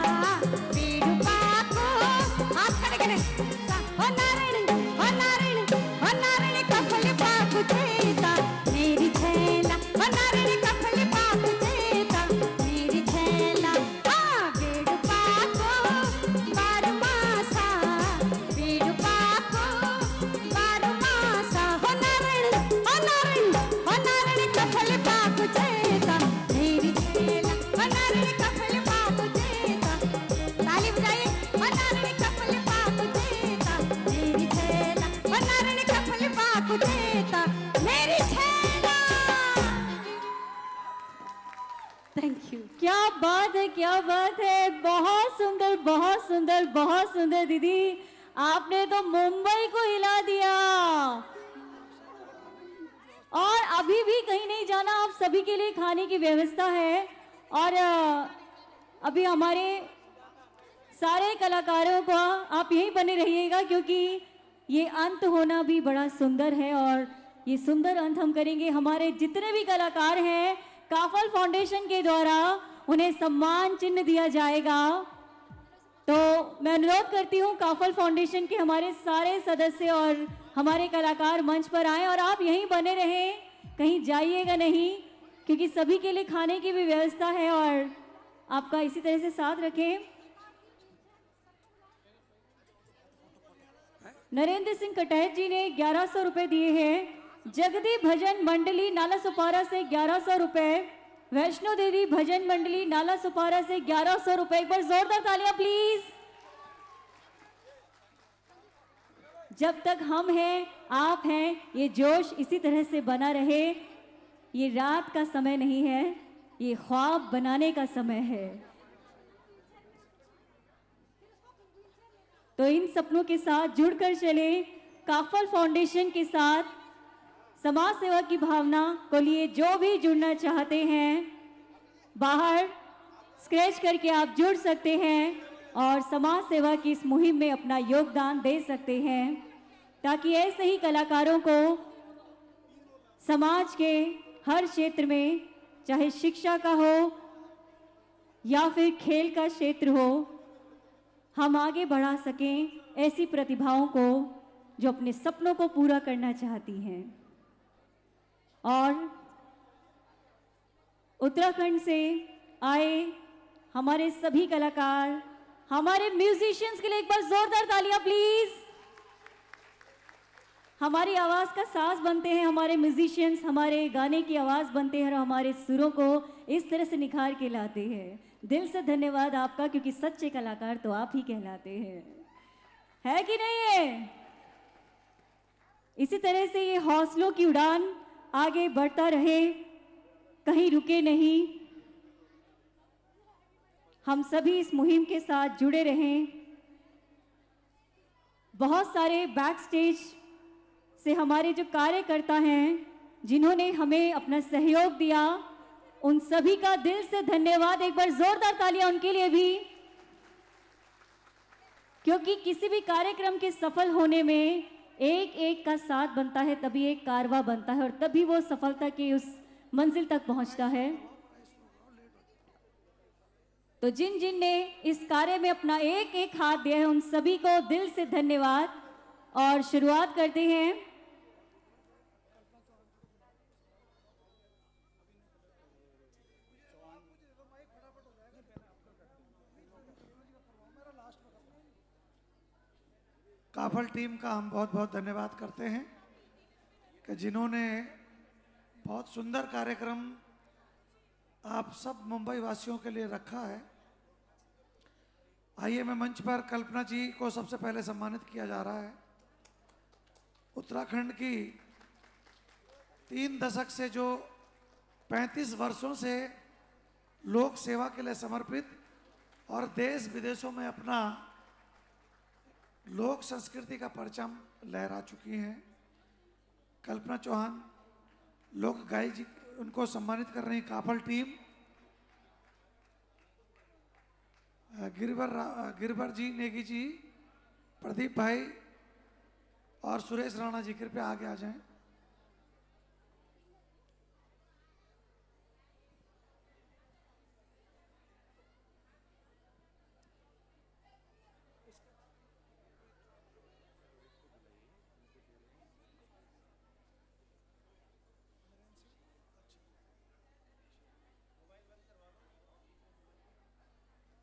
बेड़ू पाको हाथ खड़े करें थैंक यू। क्या बात है, क्या बात है, बहुत सुंदर, बहुत सुंदर, बहुत सुंदर दीदी, आपने तो मुंबई को हिला दिया। और अभी भी कहीं नहीं जाना, आप सभी के लिए खाने की व्यवस्था है। और अभी हमारे सारे कलाकारों को आप यहीं बने रहिएगा, क्योंकि ये अंत होना भी बड़ा सुंदर है और ये सुंदर अंत हम करेंगे। हमारे जितने भी कलाकार हैं, काफल फाउंडेशन के द्वारा उन्हें सम्मान चिन्ह दिया जाएगा। तो मैं अनुरोध करती हूँ काफल फाउंडेशन के हमारे सारे सदस्य और हमारे कलाकार मंच पर आएं और आप यहीं बने रहें, कहीं जाइएगा नहीं, क्योंकि सभी के लिए खाने की भी व्यवस्था है और आपका इसी तरह से साथ रखें। नरेंद्र सिंह कटैत जी ने 1100 रुपए दिए हैं। जगदी भजन मंडली नाला सुपारा से 1100 रुपए, वैष्णो देवी भजन मंडली नाला सुपारा से 1100 रुपए। एक बार जोरदार तालियां प्लीज। जब तक हम हैं, आप हैं, ये जोश इसी तरह से बना रहे। ये रात का समय नहीं है, ये ख्वाब बनाने का समय है। तो इन सपनों के साथ जुड़कर चले, काफल फाउंडेशन के साथ समाज सेवा की भावना को लिए जो भी जुड़ना चाहते हैं, बाहर स्क्रैच करके आप जुड़ सकते हैं और समाज सेवा की इस मुहिम में अपना योगदान दे सकते हैं, ताकि ऐसे ही कलाकारों को समाज के हर क्षेत्र में, चाहे शिक्षा का हो या फिर खेल का क्षेत्र हो, हम आगे बढ़ा सकें ऐसी प्रतिभाओं को जो अपने सपनों को पूरा करना चाहती हैं। और उत्तराखंड से आए हमारे सभी कलाकार, हमारे म्यूजिशियंस के लिए एक बार जोरदार तालियां प्लीज। हमारी आवाज का साज बनते हैं हमारे म्यूजिशियंस, हमारे गाने की आवाज बनते हैं और हमारे सुरों को इस तरह से निखार के लाते हैं। दिल से धन्यवाद आपका, क्योंकि सच्चे कलाकार तो आप ही कहलाते हैं, है कि नहीं है? इसी तरह से ये हौसलों की उड़ान आगे बढ़ता रहे, कहीं रुके नहीं। हम सभी इस मुहिम के साथ जुड़े रहें। बहुत सारे बैक स्टेज से हमारे जो कार्यकर्ता हैं, जिन्होंने हमें अपना सहयोग दिया, उन सभी का दिल से धन्यवाद। एक बार जोरदार तालियां उनके लिए भी, क्योंकि किसी भी कार्यक्रम के सफल होने में एक एक का साथ बनता है, तभी एक कारवा बनता है और तभी वो सफलता की उस मंजिल तक पहुंचता है। तो जिन जिन ने इस कार्य में अपना एक एक हाथ दिया है, उन सभी को दिल से धन्यवाद। और शुरुआत करते हैं काफल टीम का। हम बहुत बहुत धन्यवाद करते हैं कि जिन्होंने बहुत सुंदर कार्यक्रम आप सब मुंबई वासियों के लिए रखा है। आइए मैं मंच पर कल्पना जी को सबसे पहले सम्मानित किया जा रहा है। उत्तराखंड की 3 दशक से जो 35 वर्षों से लोक सेवा के लिए समर्पित और देश विदेशों में अपना लोक संस्कृति का परचम लहरा चुकी हैं, कल्पना चौहान लोक गायक जी, उनको सम्मानित कर रही काफल टीम। गिरवर जी, नेगी जी, प्रदीप भाई और सुरेश राणा जी कृपया आगे आ जाएं।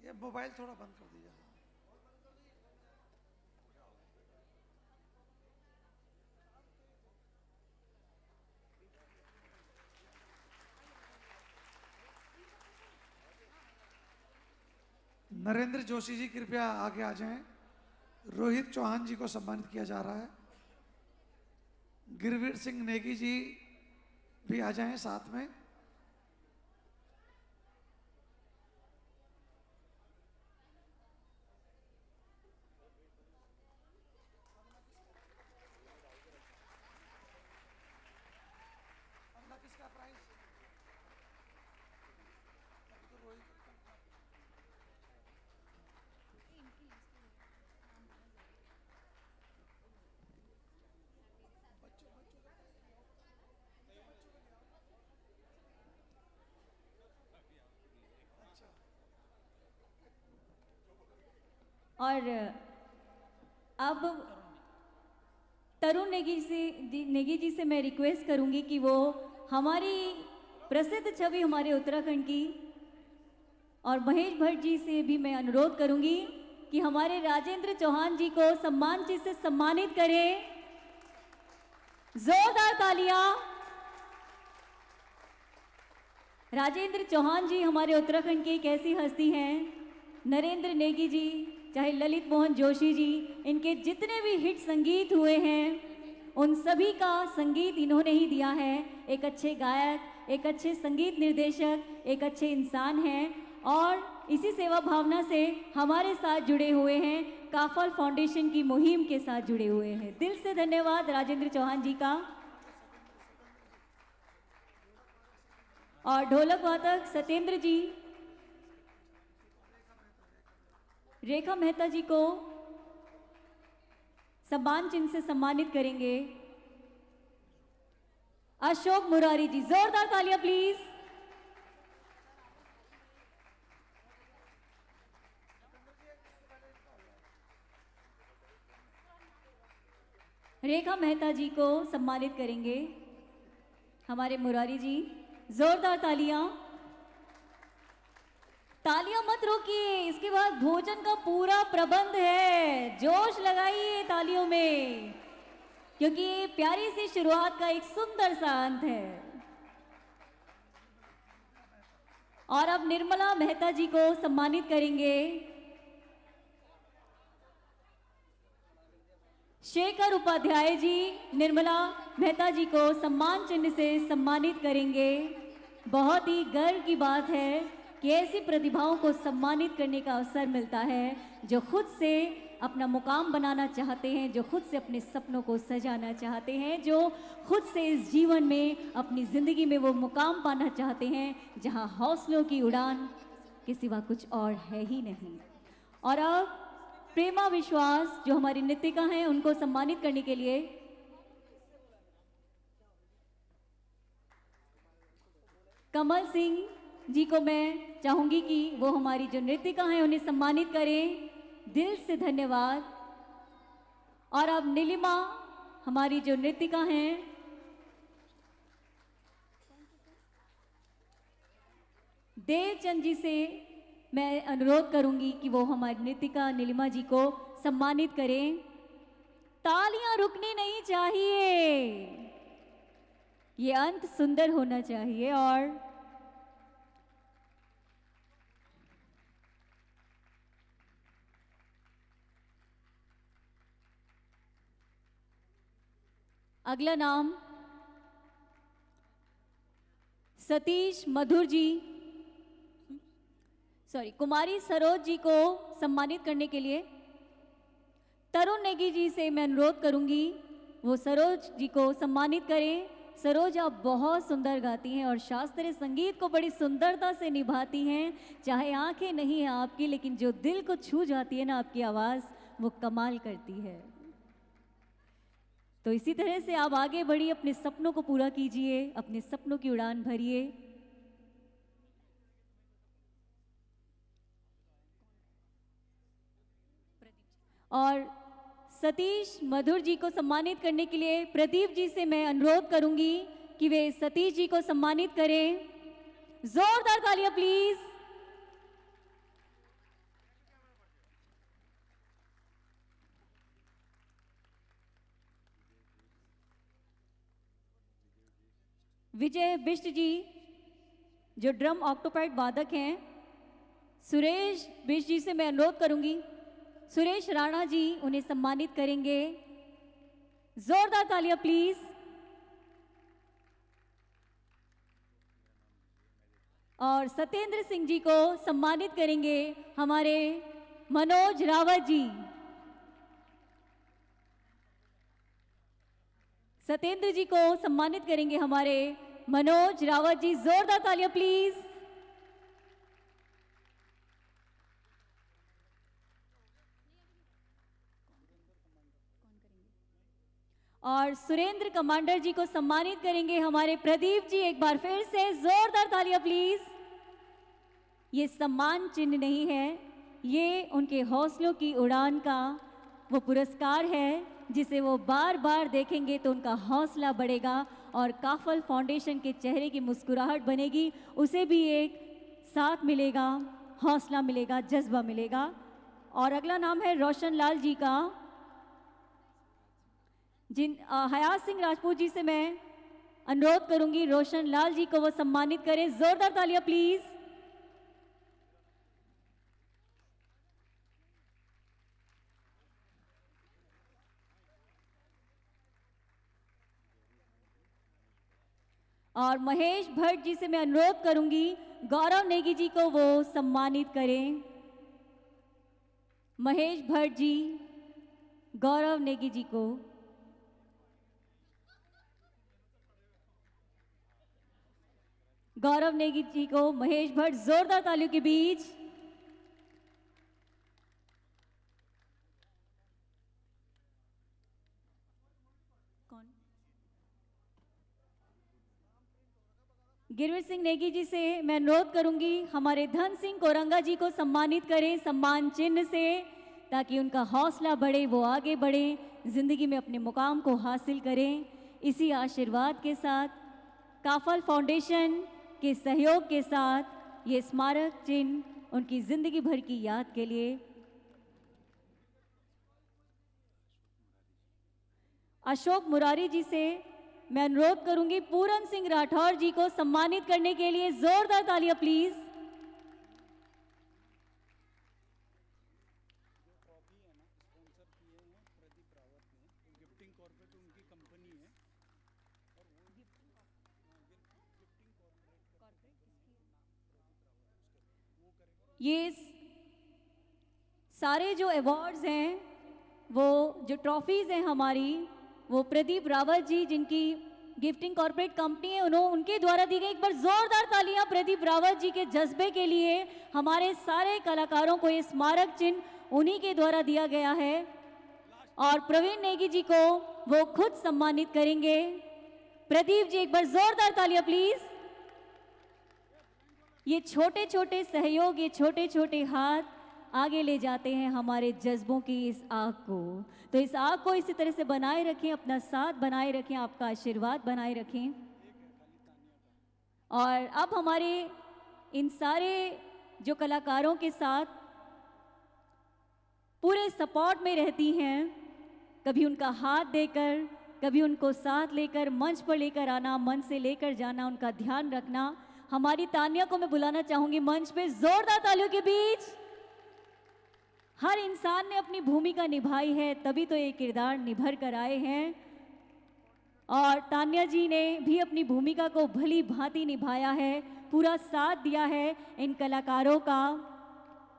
ये मोबाइल थोड़ा बंद कर दीजिए। नरेंद्र जोशी जी कृपया आगे आ जाएं। रोहित चौहान जी को सम्मानित किया जा रहा है। गिरवीर सिंह नेगी जी भी आ जाएं साथ में। और अब तरुण नेगी जी से मैं रिक्वेस्ट करूंगी कि वो हमारी प्रसिद्ध छवि हमारे उत्तराखंड की और महेश भट्ट जी से भी मैं अनुरोध करूंगी कि हमारे राजेंद्र चौहान जी को सम्मान चिन्ह से सम्मानित करें। जोरदार तालियां। राजेंद्र चौहान जी हमारे उत्तराखंड की एक ऐसी हस्ती हैं। नरेंद्र नेगी जी, चाहे ललित मोहन जोशी जी, इनके जितने भी हिट संगीत हुए हैं उन सभी का संगीत इन्होंने ही दिया है। एक अच्छे गायक, एक अच्छे संगीत निर्देशक, एक अच्छे इंसान हैं और इसी सेवा भावना से हमारे साथ जुड़े हुए हैं, काफल फाउंडेशन की मुहिम के साथ जुड़े हुए हैं। दिल से धन्यवाद राजेंद्र चौहान जी का। और ढोलक वादक सत्येंद्र जी, रेखा मेहता जी को सम्मान चिन्ह से सम्मानित करेंगे। अशोक मुरारी जी, जोरदार तालियां प्लीज। रेखा मेहता जी को सम्मानित करेंगे हमारे मुरारी जी। जोरदार तालियां। तालियां मत रोकिए, इसके बाद भोजन का पूरा प्रबंध है। जोश लगाइए तालियों में, क्योंकि ये प्यारी सी शुरुआत का एक सुंदर सा अंत है। और अब निर्मला मेहता जी को सम्मानित करेंगे। शेखर उपाध्याय जी निर्मला मेहता जी को सम्मान चिन्ह से सम्मानित करेंगे। बहुत ही गर्व की बात है कि ऐसी प्रतिभाओं को सम्मानित करने का अवसर मिलता है जो खुद से अपना मुकाम बनाना चाहते हैं, जो खुद से अपने सपनों को सजाना चाहते हैं, जो खुद से इस जीवन में अपनी ज़िंदगी में वो मुकाम पाना चाहते हैं जहां हौसलों की उड़ान के सिवा कुछ और है ही नहीं। और अब प्रेमा विश्वास जो हमारी नृत्यिका हैं उनको सम्मानित करने के लिए कमल सिंह जी को मैं चाहूंगी कि वो हमारी जो नृत्यिका हैं उन्हें सम्मानित करें। दिल से धन्यवाद। और अब नीलिमा हमारी जो नृत्यिका हैं देवचंद जी से मैं अनुरोध करूंगी कि वो हमारी नृत्यिका नीलिमा जी को सम्मानित करें। तालियां रुकनी नहीं चाहिए, ये अंत सुंदर होना चाहिए। और अगला नाम सतीश मधुर जी, कुमारी सरोज जी को सम्मानित करने के लिए तरुण नेगी जी से मैं अनुरोध करूंगी वो सरोज जी को सम्मानित करें। सरोज, आप बहुत सुंदर गाती हैं और शास्त्रीय संगीत को बड़ी सुंदरता से निभाती हैं। चाहे आंखें नहीं हैं आपकी, लेकिन जो दिल को छू जाती है ना आपकी आवाज़, वो कमाल करती है। तो इसी तरह से आप आगे बढ़िए, अपने सपनों को पूरा कीजिए, अपने सपनों की उड़ान भरिए। और सतीश मधुर जी को सम्मानित करने के लिए प्रदीप जी से मैं अनुरोध करूंगी कि वे सतीश जी को सम्मानित करें। जोरदार तालियां प्लीज। विजय बिष्ट जी जो ड्रम ऑक्टोपैड वादक हैं, सुरेश बिष्ट जी से मैं अनुरोध करूंगी, सुरेश राणा जी उन्हें सम्मानित करेंगे। जोरदार तालियां प्लीज। और सत्येंद्र सिंह जी को सम्मानित करेंगे हमारे मनोज रावत जी। सत्येंद्र जी को सम्मानित करेंगे हमारे मनोज रावत जी। जोरदार तालियां प्लीज। और सुरेंद्र कमांडर जी को सम्मानित करेंगे हमारे प्रदीप जी। एक बार फिर से जोरदार तालियां प्लीज। ये सम्मान चिन्ह नहीं है, ये उनके हौसलों की उड़ान का वो पुरस्कार है जिसे वो बार बार देखेंगे तो उनका हौसला बढ़ेगा और काफल फाउंडेशन के चेहरे की मुस्कुराहट बनेगी, उसे भी एक साथ मिलेगा, हौसला मिलेगा, जज्बा मिलेगा। और अगला नाम है रोशन लाल जी का, हयात सिंह राजपूत जी से मैं अनुरोध करूंगी रोशन लाल जी को वो सम्मानित करें। जोरदार तालियां प्लीज। और महेश भट्ट जी से मैं अनुरोध करूंगी गौरव नेगी जी को वो सम्मानित करें। महेश भट्ट जी गौरव नेगी जी को। गौरव नेगी जी को महेश भट्ट जोरदार तालियों के बीच। कौन? गिरवीर सिंह नेगी जी से मैं अनुरोध करूंगी हमारे धन सिंह कोरंगा जी को सम्मानित करें सम्मान चिन्ह से, ताकि उनका हौसला बढ़े, वो आगे बढ़े, जिंदगी में अपने मुकाम को हासिल करें। इसी आशीर्वाद के साथ काफल फाउंडेशन के सहयोग के साथ ये स्मारक चिन्ह उनकी जिंदगी भर की याद के लिए। अशोक मुरारी जी से मैं अनुरोध करूंगी पूरन सिंह राठौर जी को सम्मानित करने के लिए। जोरदार तालियां प्लीज। ये सारे जो अवार्ड्स हैं, वो जो ट्रॉफीज़ हैं हमारी, वो प्रदीप रावत जी जिनकी गिफ्टिंग कॉर्पोरेट कंपनी है उनके द्वारा दी गई। एक बार जोरदार तालियां प्रदीप रावत जी के जज्बे के लिए। हमारे सारे कलाकारों को ये स्मारक चिन्ह उन्हीं के द्वारा दिया गया है। और प्रवीण नेगी जी को वो खुद सम्मानित करेंगे। प्रदीप जी एक बार जोरदार तालियां प्लीज। ये छोटे छोटे सहयोग, ये छोटे छोटे हाथ आगे ले जाते हैं हमारे जज्बों की इस आग को। तो इस आग को इसी तरह से बनाए रखें, अपना साथ बनाए रखें, आपका आशीर्वाद बनाए रखें। और अब हमारे इन सारे जो कलाकारों के साथ पूरे सपोर्ट में रहती हैं, कभी उनका हाथ देकर, कभी उनको साथ लेकर मंच पर लेकर आना, मंच से लेकर जाना, उनका ध्यान रखना। हमारी तानिया को मैं बुलाना चाहूंगी मंच पे। जोरदार तालियों के बीच। हर इंसान ने अपनी भूमिका निभाई है, तभी तो ये किरदार निभर कर आए हैं। और तानिया जी ने भी अपनी भूमिका को भली भांति निभाया है, पूरा साथ दिया है इन कलाकारों का,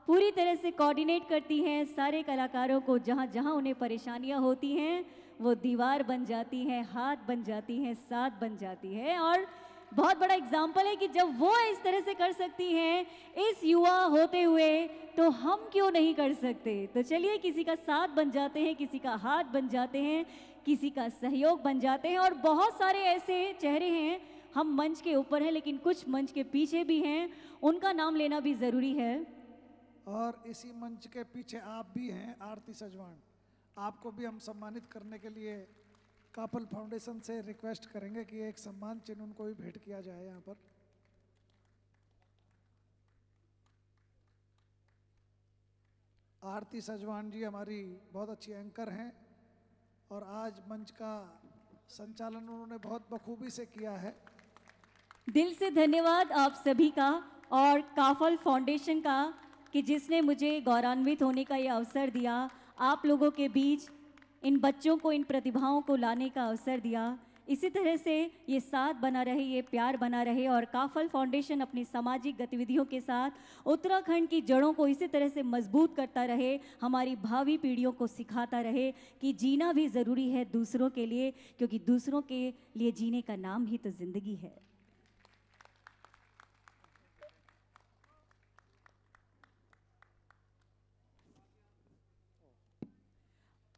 पूरी तरह से कोऑर्डिनेट करती हैं सारे कलाकारों को। जहाँ जहाँ उन्हें परेशानियाँ होती हैं वो दीवार बन जाती हैं, हाथ बन जाती हैं, साथ बन जाती है। और बहुत बड़ा एग्जाम्पल है कि जब वो इस तरह से कर सकती हैं इस युवा होते हुए, तो हम क्यों नहीं कर सकते। तो चलिए किसी का साथ बन जाते हैं, किसी का हाथ बन जाते हैं, किसी का सहयोग बन जाते हैं। और बहुत सारे ऐसे चेहरे हैं, हम मंच के ऊपर हैं लेकिन कुछ मंच के पीछे भी हैं, उनका नाम लेना भी ज़रूरी है। और इसी मंच के पीछे आप भी हैं, आरती सजवान, आपको भी हम सम्मानित करने के लिए काफल फाउंडेशन से रिक्वेस्ट करेंगे कि एक सम्मान चिन्ह उनको भी भेंट किया जाए यहाँ पर। आरती सजवान जी हमारी बहुत अच्छी एंकर हैं और आज मंच का संचालन उन्होंने बहुत बखूबी से किया है। दिल से धन्यवाद आप सभी का और काफल फाउंडेशन का कि जिसने मुझे गौरवान्वित होने का ये अवसर दिया, आप लोगों के बीच इन बच्चों को, इन प्रतिभाओं को लाने का अवसर दिया। इसी तरह से ये साथ बना रहे, ये प्यार बना रहे और काफल फाउंडेशन अपनी सामाजिक गतिविधियों के साथ उत्तराखंड की जड़ों को इसी तरह से मजबूत करता रहे, हमारी भावी पीढ़ियों को सिखाता रहे कि जीना भी ज़रूरी है दूसरों के लिए, क्योंकि दूसरों के लिए जीने का नाम ही तो ज़िंदगी है।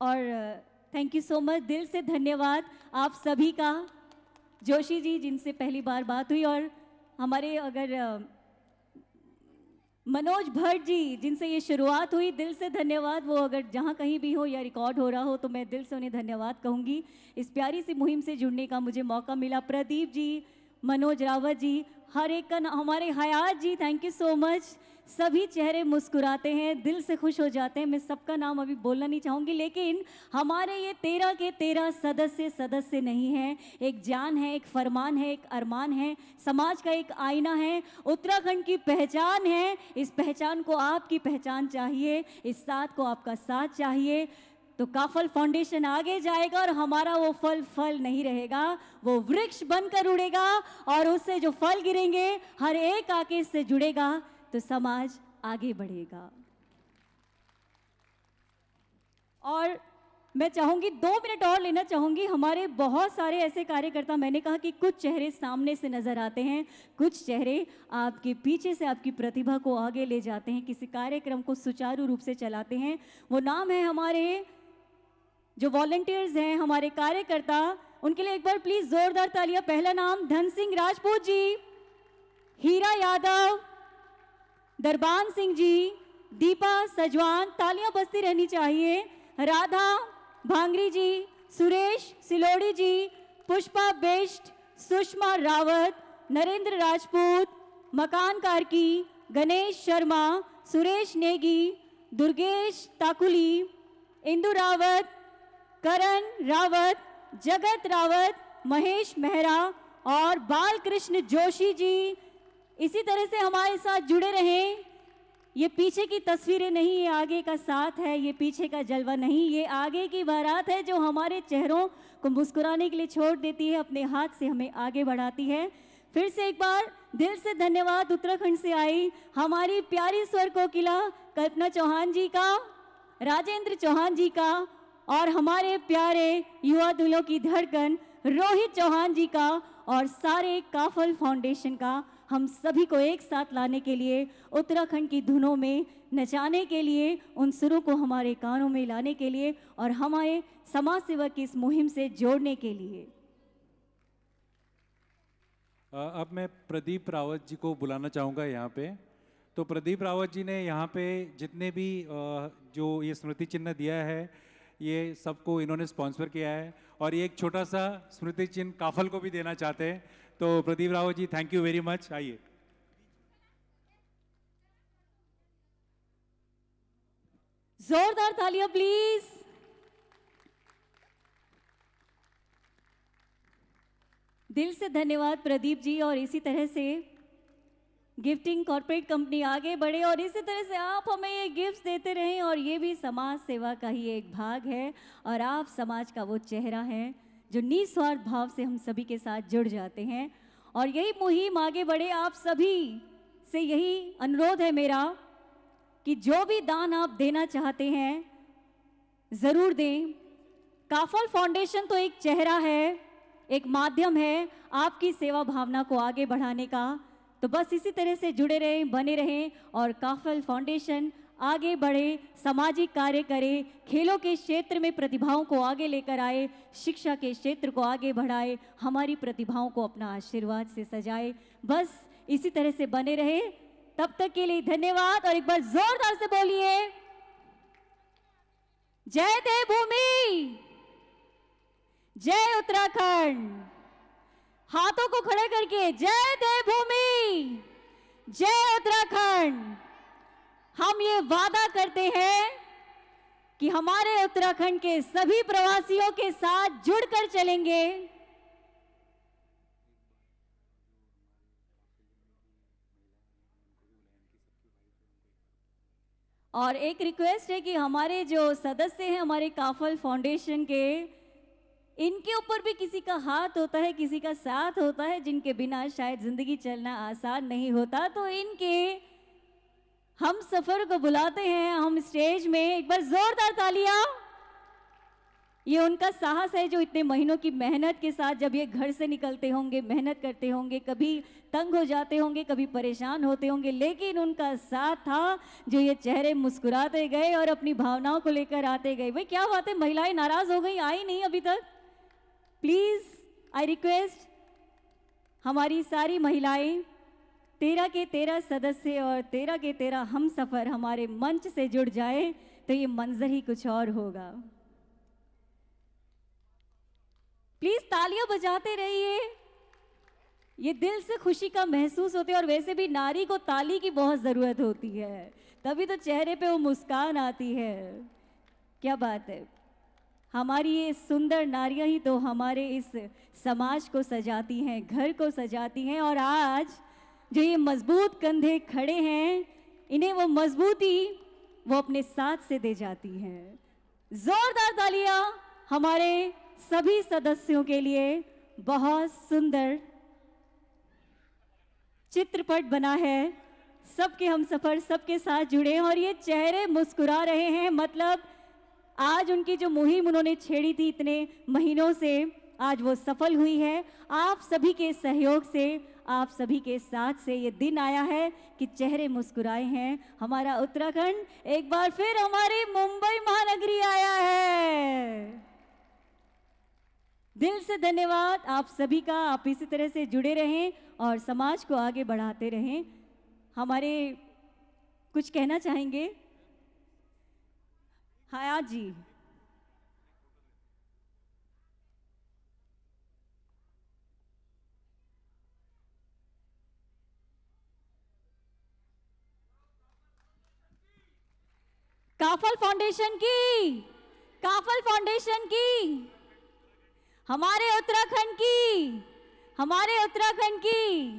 और थैंक यू सो मच, दिल से धन्यवाद आप सभी का। जोशी जी जिनसे पहली बार बात हुई, और हमारे अगर मनोज भट्ट जी, जिनसे ये शुरुआत हुई, दिल से धन्यवाद। वो अगर जहाँ कहीं भी हो या रिकॉर्ड हो रहा हो तो मैं दिल से उन्हें धन्यवाद कहूँगी। इस प्यारी सी मुहिम से जुड़ने का मुझे मौका मिला। प्रदीप जी, मनोज रावत जी, हर एक का हमारे हयात जी, थैंक यू सो मच। सभी चेहरे मुस्कुराते हैं, दिल से खुश हो जाते हैं। मैं सबका नाम अभी बोलना नहीं चाहूँगी, लेकिन हमारे ये 13 के 13 सदस्य नहीं हैं। एक जान है, एक फरमान है, एक अरमान है, समाज का एक आईना है, उत्तराखंड की पहचान है। इस पहचान को आपकी पहचान चाहिए, इस साथ को आपका साथ चाहिए, तो काफल फाउंडेशन आगे जाएगा और हमारा वो फल नहीं रहेगा, वो वृक्ष बनकर उड़ेगा और उससे जो फल गिरेंगे हर एक आके इससे जुड़ेगा तो समाज आगे बढ़ेगा। और मैं चाहूंगी 2 मिनट और लेना चाहूंगी। हमारे बहुत सारे ऐसे कार्यकर्ता, मैंने कहा कि कुछ चेहरे सामने से नजर आते हैं, कुछ चेहरे आपके पीछे से आपकी प्रतिभा को आगे ले जाते हैं, किसी कार्यक्रम को सुचारू रूप से चलाते हैं। वो नाम है हमारे जो वॉलंटियर्स हैं, हमारे कार्यकर्ता, उनके लिए एक बार प्लीज जोरदार तालियां। पहला नाम धन सिंह राजपूत जी, हीरा यादव, दरबान सिंह जी, दीपा सजवान, तालियां बजती रहनी चाहिए, राधा भांगरी जी, सुरेश सिलोड़ी जी, पुष्पा बिष्ट, सुषमा रावत, नरेंद्र राजपूत, मकान कार्की, गणेश शर्मा, सुरेश नेगी, दुर्गेश ताकुली, इंदु रावत, करण रावत, जगत रावत, महेश मेहरा और बालकृष्ण जोशी जी। इसी तरह से हमारे साथ जुड़े रहें। ये पीछे की तस्वीरें नहीं, ये आगे का साथ है, ये पीछे का जलवा नहीं, ये आगे की बारात है जो हमारे चेहरों को मुस्कुराने के लिए छोड़ देती है, अपने हाथ से हमें आगे बढ़ाती है। फिर से एक बार दिल से धन्यवाद उत्तराखंड से आई हमारी प्यारी स्वर कोकिला कल्पना चौहान जी का, राजेंद्र चौहान जी का और हमारे प्यारे युवा दिलों की धड़कन रोहित चौहान जी का और सारे काफल फाउंडेशन का। हम सभी को एक साथ लाने के लिए, उत्तराखंड की धुनों में नचाने के लिए, उन सुरों को हमारे कानों में लाने के लिए और हमारे समाज सेवा की इस मुहिम से जोड़ने के लिए। अब मैं प्रदीप रावत जी को बुलाना चाहूँगा यहाँ पे। तो प्रदीप रावत जी ने यहाँ पे जितने भी जो ये स्मृति चिन्ह दिया है, ये सबको इन्होंने स्पॉन्सर किया है और ये एक छोटा सा स्मृति चिन्ह काफल को भी देना चाहते हैं। तो Pradeep Rawat ji, thank you very much. आइए। जोरदार तालियां प्लीज। दिल से धन्यवाद प्रदीप जी। और इसी तरह से गिफ्टिंग कॉर्पोरेट कंपनी आगे बढ़े और इसी तरह से आप हमें ये गिफ्ट्स देते रहें और ये भी समाज सेवा का ही एक भाग है और आप समाज का वो चेहरा है जो निस्वार्थ भाव से हम सभी के साथ जुड़ जाते हैं और यही मुहिम आगे बढ़े। आप सभी से यही अनुरोध है मेरा कि जो भी दान आप देना चाहते हैं ज़रूर दें। काफल फाउंडेशन तो एक चेहरा है, एक माध्यम है आपकी सेवा भावना को आगे बढ़ाने का। तो बस इसी तरह से जुड़े रहें, बने रहें और काफल फाउंडेशन आगे बढ़े, सामाजिक कार्य करे, खेलों के क्षेत्र में प्रतिभाओं को आगे लेकर आए, शिक्षा के क्षेत्र को आगे बढ़ाए, हमारी प्रतिभाओं को अपना आशीर्वाद से सजाए। बस इसी तरह से बने रहे। तब तक के लिए धन्यवाद और एक बार जोरदार से बोलिए जय देवभूमि, जय उत्तराखंड। हाथों को खड़े करके जय देवभूमि, जय उत्तराखंड। हम ये वादा करते हैं कि हमारे उत्तराखंड के सभी प्रवासियों के साथ जुड़कर चलेंगे। और एक रिक्वेस्ट है कि हमारे जो सदस्य हैं हमारे काफल फाउंडेशन के, इनके ऊपर भी किसी का हाथ होता है, किसी का साथ होता है, जिनके बिना शायद जिंदगी चलना आसान नहीं होता। तो इनके हम सफर को बुलाते हैं हम स्टेज में। एक बार जोरदार तालियां। ये उनका साहस है जो इतने महीनों की मेहनत के साथ जब ये घर से निकलते होंगे, मेहनत करते होंगे, कभी तंग हो जाते होंगे, कभी परेशान होते होंगे, लेकिन उनका साथ था जो ये चेहरे मुस्कुराते गए और अपनी भावनाओं को लेकर आते गए। भाई क्या बात है, महिलाएं नाराज हो गई, आई नहीं अभी तक। प्लीज आई रिक्वेस्ट हमारी सारी महिलाएं 13 के 13 सदस्य और 13 के 13 हम सफ़र हमारे मंच से जुड़ जाए तो ये मंजर ही कुछ और होगा। प्लीज तालियां बजाते रहिए, ये दिल से खुशी का महसूस होती है। और वैसे भी नारी को ताली की बहुत ज़रूरत होती है, तभी तो चेहरे पे वो मुस्कान आती है। क्या बात है, हमारी ये सुंदर नारियां ही तो हमारे इस समाज को सजाती हैं, घर को सजाती हैं। और आज जो ये मजबूत कंधे खड़े हैं, इन्हें वो मजबूती वो अपने साथ से दे जाती हैं। जोरदार तालियां हमारे सभी सदस्यों के लिए। बहुत सुंदर चित्रपट बना है, सबके हम सफर सबके साथ जुड़े हैं और ये चेहरे मुस्कुरा रहे हैं। मतलब आज उनकी जो मुहिम उन्होंने छेड़ी थी इतने महीनों से, आज वो सफल हुई है। आप सभी के सहयोग से, आप सभी के साथ से ये दिन आया है कि चेहरे मुस्कुराए हैं। हमारा उत्तराखंड एक बार फिर हमारी मुंबई महानगरी आया है। दिल से धन्यवाद आप सभी का। आप इसी तरह से जुड़े रहें और समाज को आगे बढ़ाते रहें। हमारे कुछ कहना चाहेंगे हयात जी? काफल फाउंडेशन की, काफल फाउंडेशन की, हमारे उत्तराखंड की, हमारे उत्तराखंड की